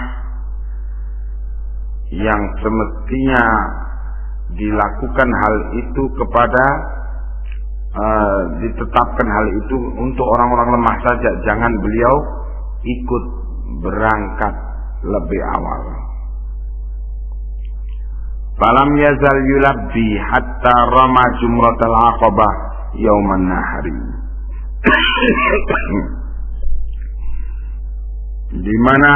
yang semestinya dilakukan hal itu kepada ditetapkan hal itu untuk orang-orang lemah saja. Jangan beliau ikut berangkat lebih awal. Falam yazal yulabbi hatta rama jumratal aqabah yauman nahri. Di mana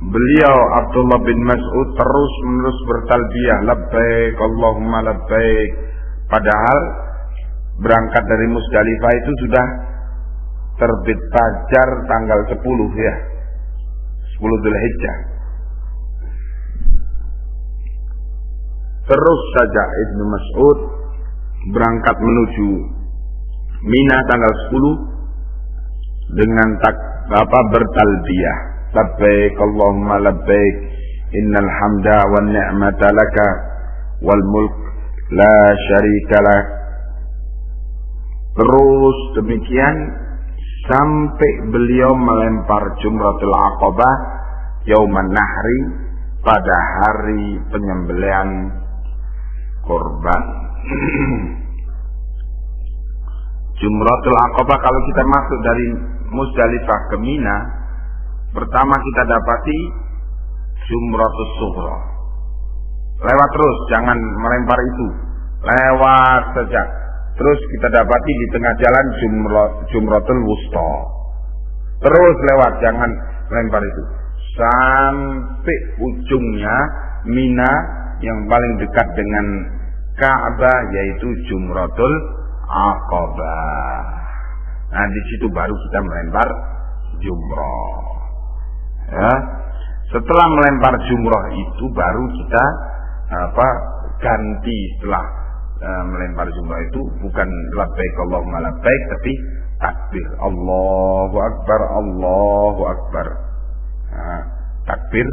beliau Abdullah bin Mas'ud terus-menerus bertalbiyah, labbaik Allahumma labbaik. Padahal berangkat dari Musdalifah itu sudah terbit fajar tanggal 10 ya. 10 Dzulhijjah. Terus saja Ibnu Mas'ud berangkat menuju Mina tanggal 10 dengan bertalbiyah, labbaik Allahumma labbaik innal hamda wan ni'mata laka wal mulk la syarika lak. Terus demikian sampai beliau melempar jumratul aqabah yauman nahri, pada hari penyembelihan korban. Jumratul aqabah, kalau kita masuk dari Musdalifah ke Mina, pertama kita dapati Jumratus Sughra. Lewat terus, jangan melempar itu, lewat saja. Terus kita dapati di tengah jalan Jumratul Wusta. Terus lewat, jangan melempar itu, sampai ujungnya Mina yang paling dekat dengan Ka'bah, yaitu Jumratul Aqabah. Nah, di situ baru kita melempar jumrah. Ya. Setelah melempar jumrah itu baru kita ganti. Setelah melempar jumrah itu bukan labbaik Allahumma labbaik, tapi takbir Allahu Akbar, Allahu Akbar. Nah, takbir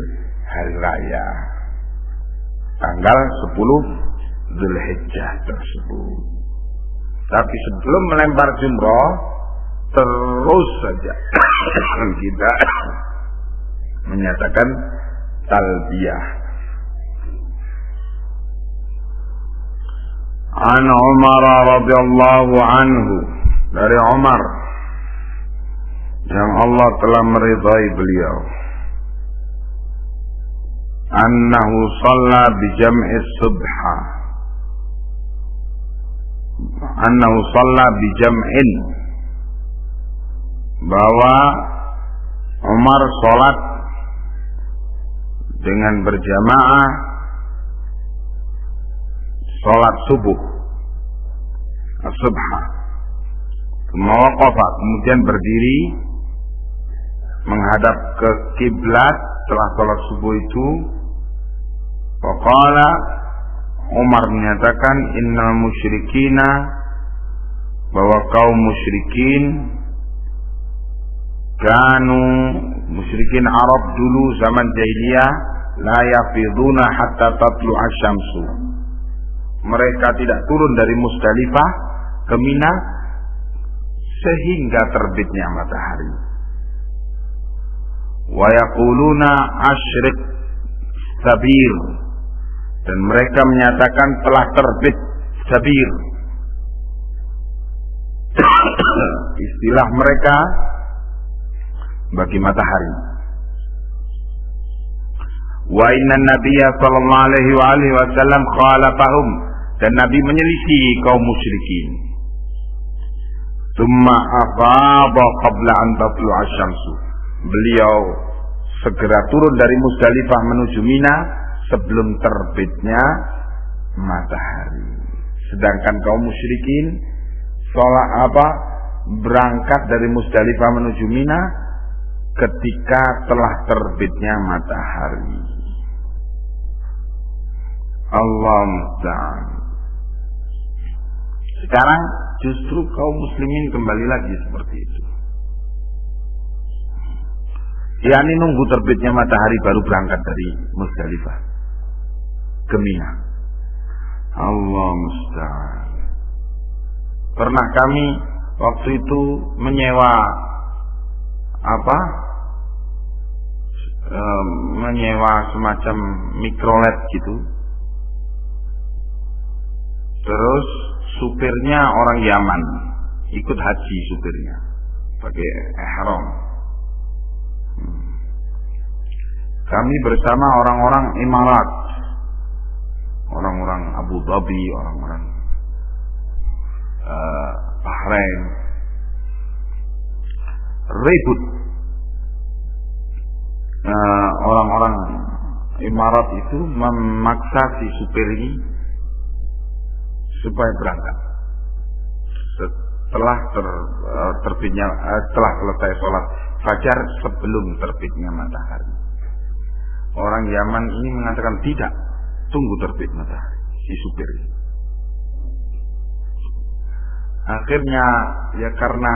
hari raya tanggal 10 Dzulhijjah tersebut. Tapi sebelum melempar jumrah, terus saja kita menyatakan talbiyah. An Umar radhiyallahu anhu, dari Umar yang Allah telah meridai beliau, annahu shalla bi jam'i subha, annahu shalla bi jam'in, bahwa Umar sholat dengan berjamaah sholat subuh as-subha, kemudian berdiri menghadap ke kiblat setelah sholat subuh itu. Faqala, Umar menyatakan, innal musyrikina, bahwa kaum musyrikin, kanu musyrikin Arab dulu zaman jahiliyah, la yafiduna hatta tatlu'a syamsu, mereka tidak turun dari Musdalifah ke Mina sehingga terbitnya matahari. Wa yaquluna asyriq sabir, dan mereka menyatakan telah terbit sabir. Istilah mereka bagi matahari. Wa inna nabiyya sallallahu alaihi wasallam khalafahum, dan Nabi menyelisih kaum musyrikin. Tsumma afadha qabla an tatlu'a asy-syamsu. Beliau segera turun dari Muzdalifah menuju Mina sebelum terbitnya matahari. Sedangkan kaum musyrikin berangkat dari Muzdalifah menuju Mina ketika telah terbitnya matahari. Allah musta'an. Sekarang justru kaum muslimin kembali lagi seperti itu. Yani nunggu terbitnya matahari baru berangkat dari Muzdalifah ke Mina. Allah musta'an. Pernah kami waktu itu menyewa menyewa semacam mikrolet gitu. Terus supirnya orang Yaman, ikut haji supirnya, pakai ihram. Kami bersama orang-orang Imarat, orang-orang Abu Dhabi, orang-orang Bahrain, ribut. Orang-orang Imarat itu memaksa si supir ini supaya berangkat setelah setelah selesai sholat fajar sebelum terbitnya matahari. Orang Yaman ini mengatakan tidak, tunggu terbit matahari, si supir ini. Akhirnya ya karena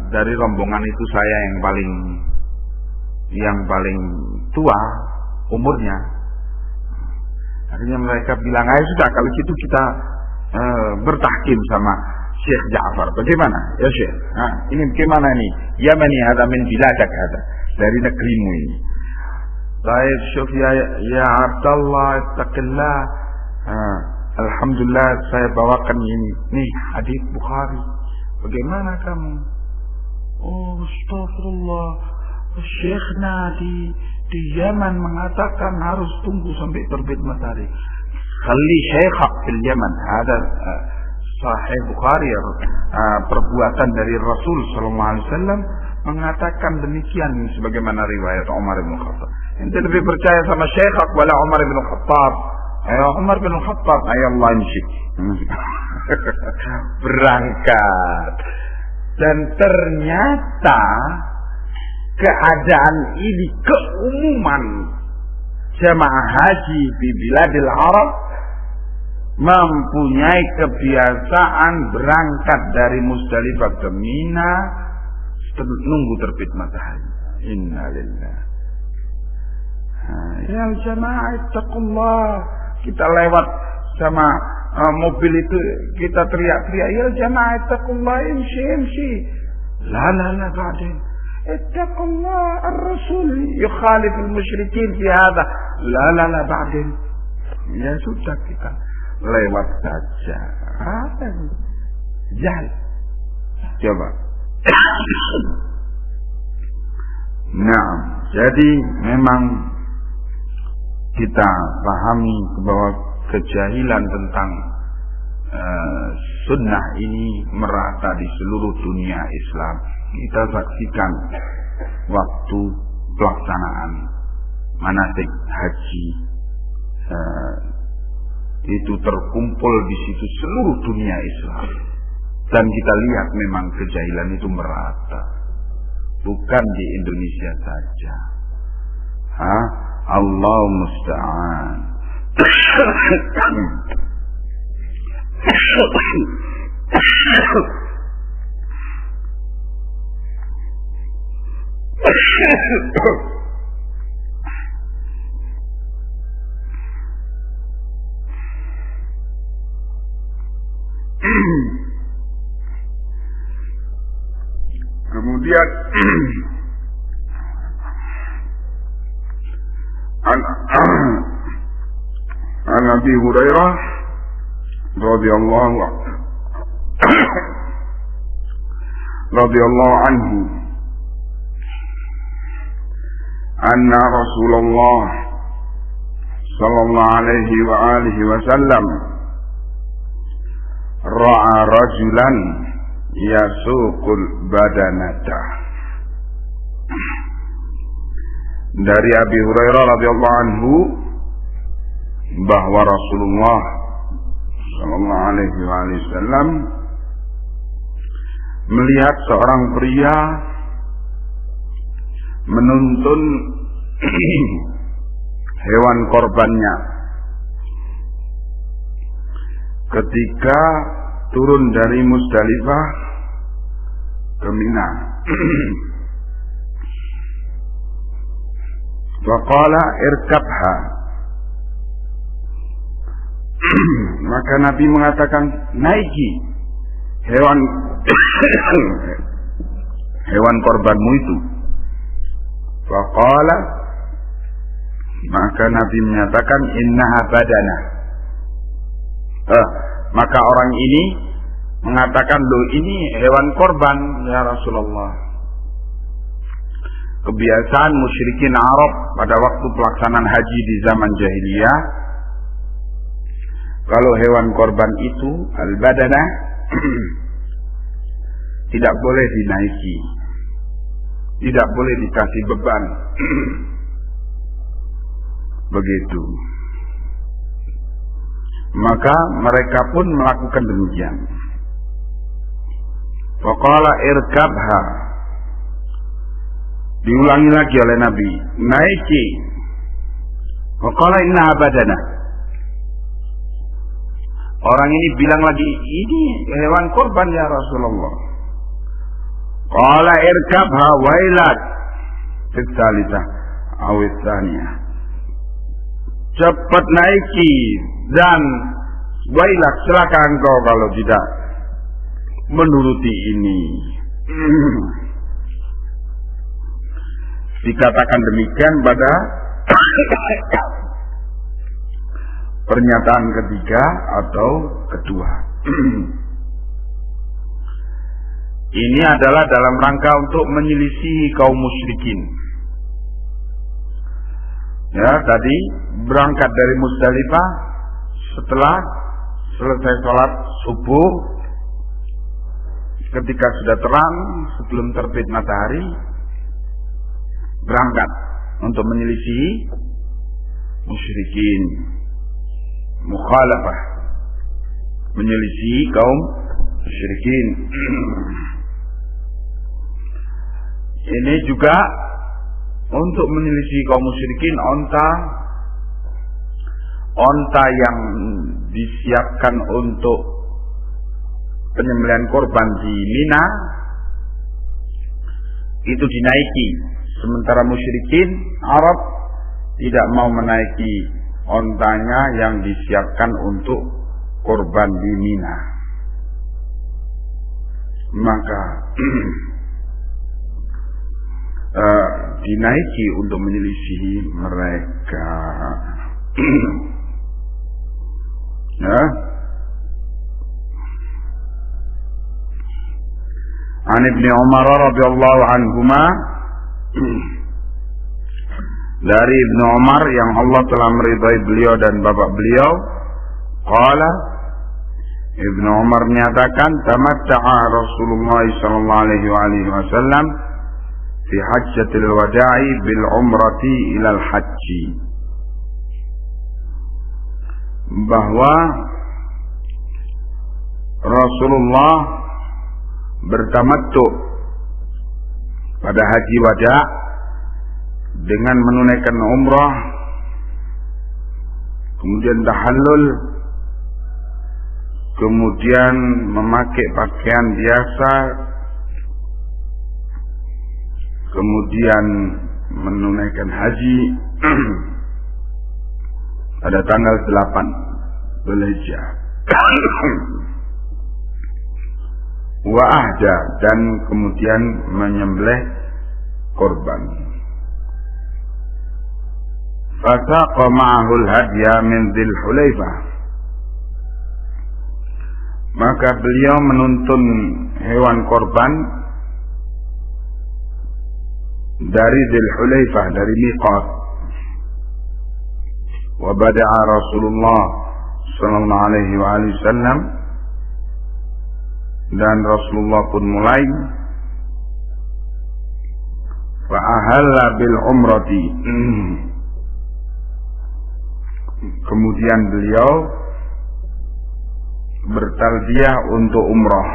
dari rombongan itu saya yang paling tua umurnya. Akhirnya mereka bilang, ayo sudah kalau gitu kita bertahkim sama Syekh Ja'far. Bagaimana? Ya Syekh, ini bagaimana nih? Yamani hada min biladak hada, dari negerimu ini. Baik Syekh ya Abdullah ittaqillah. Alhamdulillah saya bawakan ini. Nih hadis Bukhari. Bagaimana kamu? Oh astagfirullah. Syekhna di Yaman mengatakan harus tunggu sampai terbit matahari. Khalli syekhak fil Yaman. Ada Sahih Bukhari, perbuatan dari Rasul sallallahu alaihi wasallam mengatakan demikian sebagaimana riwayat Umar bin Khattab. Ente lebih percaya sama syekhak wala Umar bin Khattab? Ayo Umar bin Khattab, ayo Allah insya. Berangkat. Dan ternyata keadaan ini keumuman jamaah haji di Biladil Arab mempunyai kebiasaan berangkat dari Muzdalifah ke Mina nunggu terbit matahari. Innalillah. Ya jamaah ittaqullah. Kita lewat sama mobil itu kita teriak-teriak, ya jamaah ittaqullah imshi. La ba'din. Ittaqullah ar-rasul yukhalif al-musyrikin fi hadha. La ba'din. Ya sudah kita lewat saja. Jalan. Coba. Nah, jadi memang kita pahami bahwa kejahilan tentang sunnah ini merata di seluruh dunia Islam. Kita saksikan waktu pelaksanaan manasik haji, itu terkumpul di situ seluruh dunia Islam, dan kita lihat memang kejahilan itu merata, bukan di Indonesia saja. Allah musta'an. Kemudian an Abi Hurairah radhiyallahu anhu anna Rasulullah sallallahu alaihi wa alihi wasallam ra'a rajulan yasuqul badanata. Dari Abi Hurairah radhiyallahu anhu bahwa Rasulullah sallallahu alaihi wasallam melihat seorang pria menuntun hewan korbannya ketika turun dari Muzdalifah ke Mina. Faqala irkabha. Maka Nabi mengatakan, naiki hewan korbanmu itu. Faqala, maka Nabi menyatakan, innaha badana. Maka orang ini mengatakan, loh ini hewan korban ya Rasulullah. Kebiasaan musyrikin Arab pada waktu pelaksanaan haji di zaman jahiliyah, kalau hewan korban itu al-badana tidak boleh dinaiki, tidak boleh dikasih beban. Begitu. Maka mereka pun melakukan demikian. Faqala irkabha. Diulangi lagi oleh Nabi, naiki. Faqala innaha badana. Orang ini bilang lagi, ini hewan korban ya Rasulullah. Qala irkabha wailak. Tsalitsah awit tsaniyah. Cepat naiki dan wailak, celaka engkau kalau tidak menuruti ini. Dikatakan demikian pada pernyataan ketiga atau kedua. Ini adalah dalam rangka untuk menyelisihi kaum musyrikin. Ya, tadi berangkat dari Muzdalifah setelah selesai sholat subuh, ketika sudah terang sebelum terbit matahari, berangkat untuk menyelisihi musyrikin, mukhalafah, menyelisihi kaum musyrikin. Ini juga untuk menyelisihi kaum musyrikin, onta yang disiapkan untuk penyembelihan korban di Mina itu dinaiki, sementara musyrikin Arab tidak mau menaiki ontanya yang disiapkan untuk korban di Mina. Maka dinaiki untuk menyelisihi mereka. Ya. An Ibnu Umar radhiyallahu anhuma, dari Ibnu Umar yang Allah telah meridai beliau dan bapak beliau, qala, Ibnu Umar menyatakan, tamatta'a Rasulullah sallallahu alaihi wasallam fi hajjatil wada'i bil umrati ilal haji. Bahwa Rasulullah bertamattu pada haji wada dengan menunaikan umrah, kemudian tahallul, kemudian memakai pakaian biasa, kemudian menunaikan haji pada tanggal 8 Dzulhijjah. Wa ahda, dan kemudian menyembelih korban. Fasaqa ma'ahul hadya min Dzul Hulaifah. Maka beliau menuntun hewan korban dari Dzul Hulaifah, dari miqat. Wa bada'a Rasulullah sallallahu alaihi wasallam Dan Rasulullah pun mulai fa'ahalla bil umrati. Kemudian beliau bertalbiyah untuk umrah.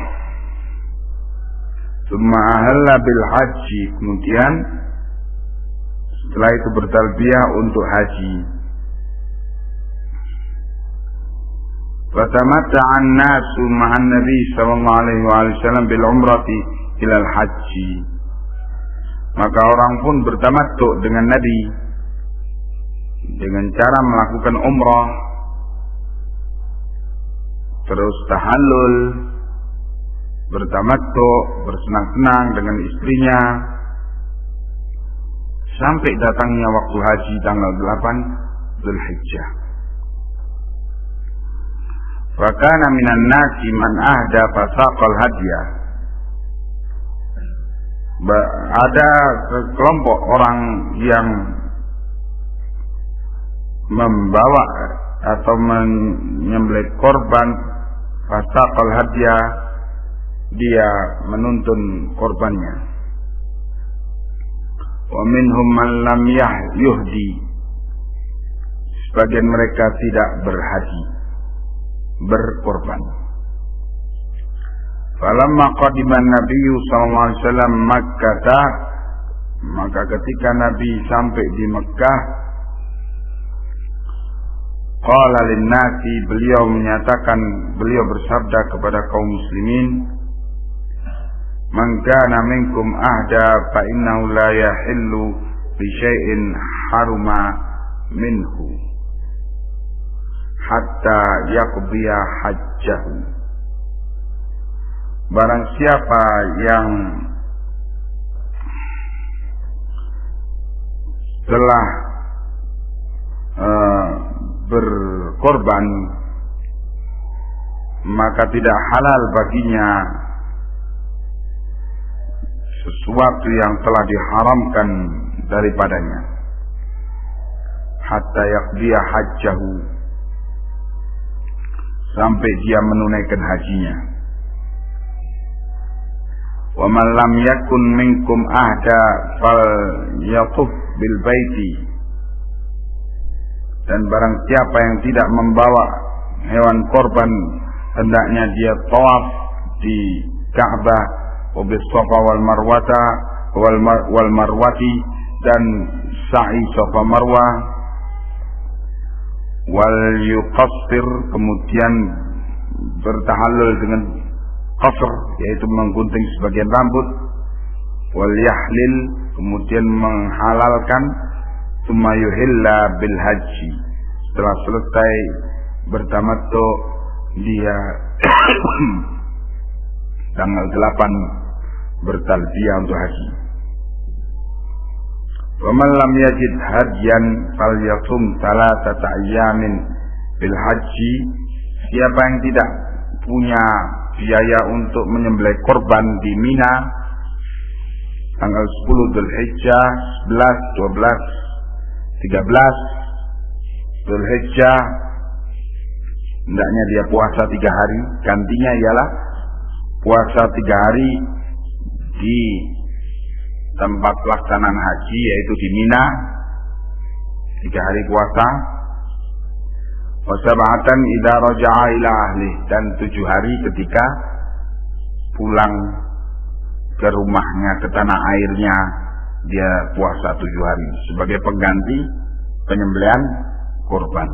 Tsumma ahalla bil haji. Kemudian setelah itu bertalbiyah untuk haji. Fatamatta'an nasu ma'an Nabi sallallahu alaihi wasallam bil umrati ila al haji. Maka orang pun bertamattu dengan Nabi dengan cara melakukan umrah, terus tahallul, bertamattu, bersenang-senang dengan istrinya, sampai datangnya waktu haji tanggal 8 Dzulhijjah. Fakana minan nasi man ahda fasaqal hadya. Ada sekelompok orang yang membawa atau menyembelih korban fasaqal hadya, dia menuntun korbannya. Wa minhum man lam yuhdi. Sebagian mereka tidak berhaji, berkorban. Falamma qadiman Nabi sallallahu alaihi wasallam Makkah, maka ketika Nabi sampai di Mekah, qala lin-nasi, beliau bersabda kepada kaum muslimin, man kana minkum ahda fa innahu la yahillu bi syai'in haruma minhu hatta yaqdiya hajjahu. Barang siapa yang telah berkorban, maka tidak halal baginya sesuatu yang telah diharamkan daripadanya hatta yaqdiya hajjahu, sampai dia menunaikan hajinya. Wa man lam yakun minkum ahda fal yatuf bil baiti. Dan barang siapa yang tidak membawa hewan korban, hendaknya dia tawaf di Ka'bah, wa bis Safa wal Marwata wal Marwati, dan sa'i Safa Marwah, wal yuqassir, kemudian bertahallul dengan qasr, yaitu menggunting sebagian rambut, wal yahlil, kemudian menghalalkan, tsumma yuhilla bil haji. Setelah selesai bertamattu, dia tanggal 8 bertalbiyah untuk haji. Wa man lam yajid hadiyan falyasum thalathata ayyamin bil haji. Siapa yang tidak punya biaya untuk menyembelih korban di Mina tanggal 10 Dzulhijjah, 11, 12, 13 Dzulhijjah, hendaknya dia puasa 3 hari. Gantinya ialah puasa 3 hari di tempat pelaksanaan haji, yaitu di Mina, 3 hari puasa. Wa sab'atan idza raja'a ila ahli, dan 7 hari ketika pulang ke rumahnya, ke tanah airnya, dia puasa 7 hari sebagai pengganti penyembelihan korban.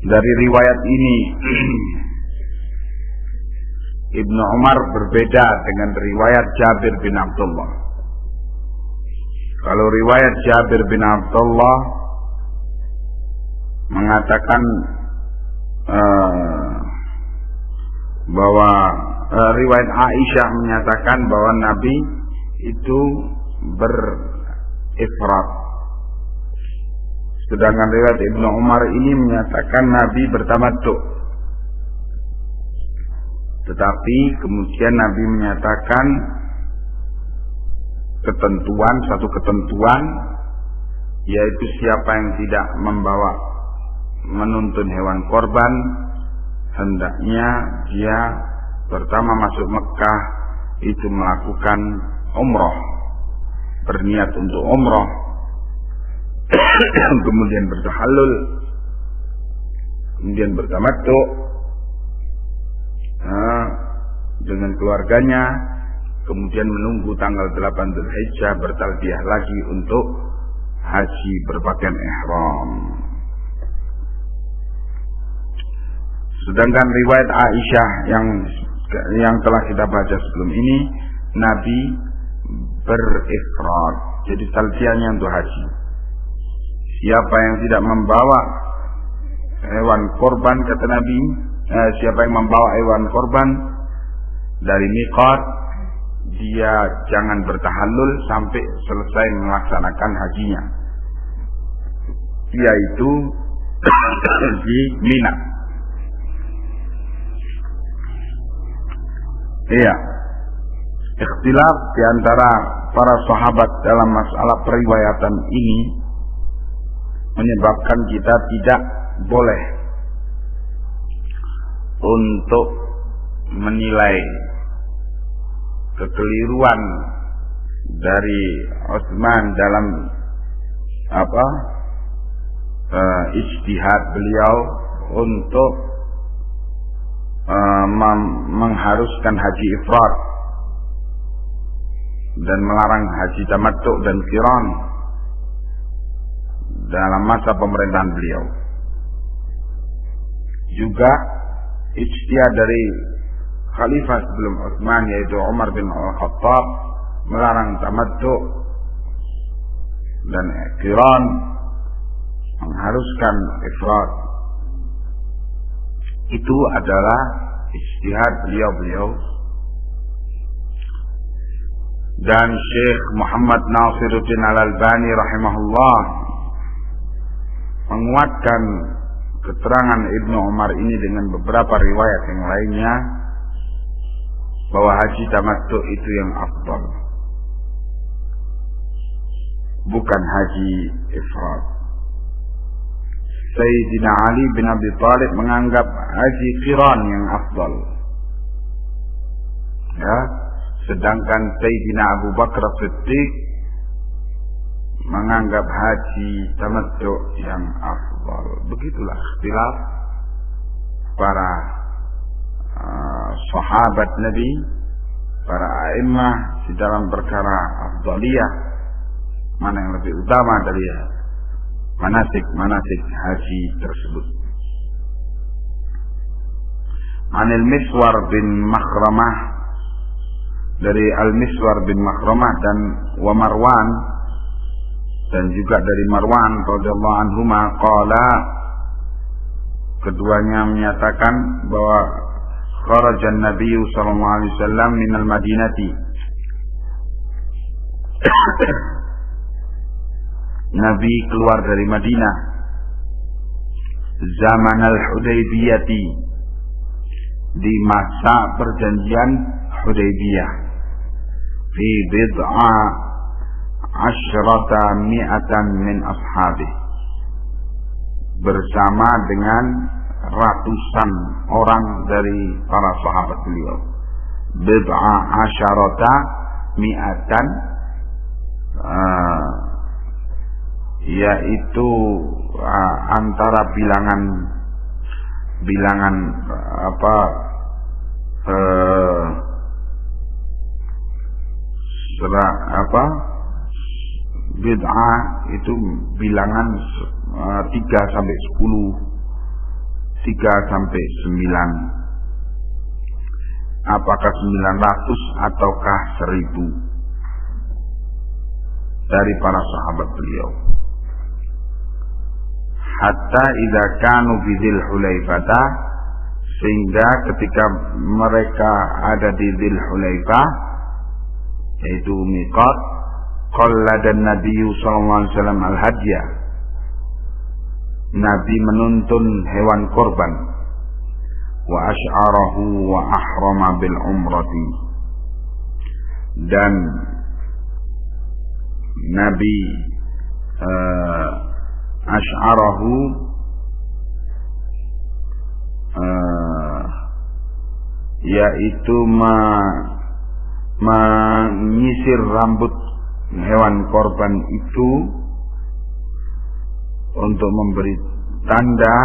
Dari riwayat ini Ibnu Umar berbeda dengan riwayat Jabir bin Abdullah. Kalau riwayat Jabir bin Abdullah mengatakan bahwa riwayat Aisyah menyatakan bahwa Nabi itu berifrat. Sedangkan riwayat Ibnu Umar ini menyatakan Nabi bertamattu. Tetapi kemudian Nabi menyatakan satu ketentuan, yaitu siapa yang tidak menuntun hewan korban, hendaknya dia pertama masuk Mekah itu melakukan umroh, berniat untuk umroh, kemudian bertahallul, kemudian bertamattu dengan keluarganya, kemudian menunggu tanggal 8 Dzulhijjah bertalbiyah lagi untuk haji berpakaian ihram. Sedangkan riwayat Aisyah yang telah kita baca sebelum ini, Nabi berifrad, jadi talbiyahnya untuk haji. Siapa yang tidak membawa hewan korban, kata Nabi, siapa yang membawa hewan korban dari miqat, dia jangan bertahallul sampai selesai melaksanakan hajinya, yaitu di Mina. Iya, ikhtilaf di antara para sahabat dalam masalah periwayatan ini menyebabkan kita tidak boleh untuk menilai kekeliruan dari Utsman dalam ijtihad beliau untuk mengharuskan haji ifrad dan melarang haji tamattu dan qiran dalam masa pemerintahan beliau. Juga ijtihad dari khalifah sebelum Utsman, yaitu Umar bin Al-Khattab, melarang tamattu dan qiran, mengharuskan ifrad. Itu adalah ijtihad beliau-beliau. Dan Syekh Muhammad Nasiruddin Al-Albani rahimahullah menguatkan keterangan Ibnu Umar ini dengan beberapa riwayat yang lainnya, bahwa haji tamattu itu yang afdal, bukan haji ifrad. Sayyidina Ali bin Abi Thalib menganggap haji qiran yang afdal, ya, sedangkan Sayyidina Abu Bakar Siddiq menganggap haji tamattu yang afdal. Begitulah ikhtilaf para sahabat Nabi, para a'immah di dalam perkara afdaliyah, mana yang lebih utama dari manasik haji tersebut. Anil Miswar bin Makhramah, dari Al-Miswar bin Makhramah dan wa Marwan, dan juga dari Marwan radhiyallahu anhuma qala, keduanya menyatakan bahwa kharajan Nabi sallallahu alaihi wasallam minal Madinati, Nabi keluar dari Madinah zaman al-Hudaybiyati, di masa perjanjian Hudaybiyah, fi bid'a asyrata mi'atan min ashabih, bersama dengan ratusan orang dari para sahabat beliau. Bid'a asyarata mi'atan, yaitu antara bilangan bid'ah itu bilangan 3 sampai 10, 3 sampai 9, apakah 900 ataukah 1000 dari para sahabat beliau. Hatta idza kanu bi Dzul Hulaifah, sehingga ketika mereka ada di Dzul Hulaifah, yaitu miqat, qallada Nabi sallallahu alaihi wasallam al-hadya, Nabi menuntun hewan korban, wa asy'arahu wa ahrama bil umrati, dan Nabi asy'arahu yaitu menyisir rambut hewan korban itu untuk memberi tanda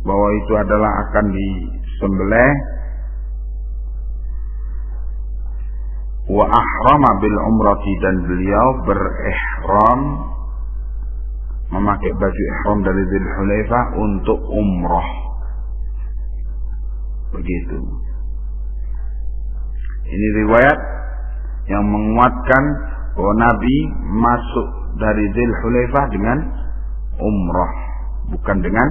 bahwa itu adalah akan disembelih. Wa ahrama bil umrati, dan beliau berihram memakai baju ihram dari Dzul Hulaifah untuk umrah. Begitu. Ini riwayat yang menguatkan bahwa Nabi masuk dari Dzul Hulaifah dengan umrah, bukan dengan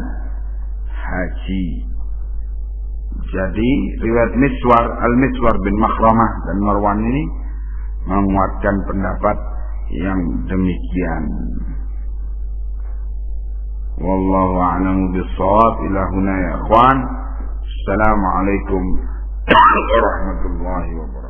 haji. Jadi riwayat Al-Miswar bin Makhramah dan Marwan ini menguatkan pendapat yang demikian. Wallahu a'lamu bis-shawab. Ila huna ya ikhwan. Assalamualaikum warahmatullahi wabarakatuh.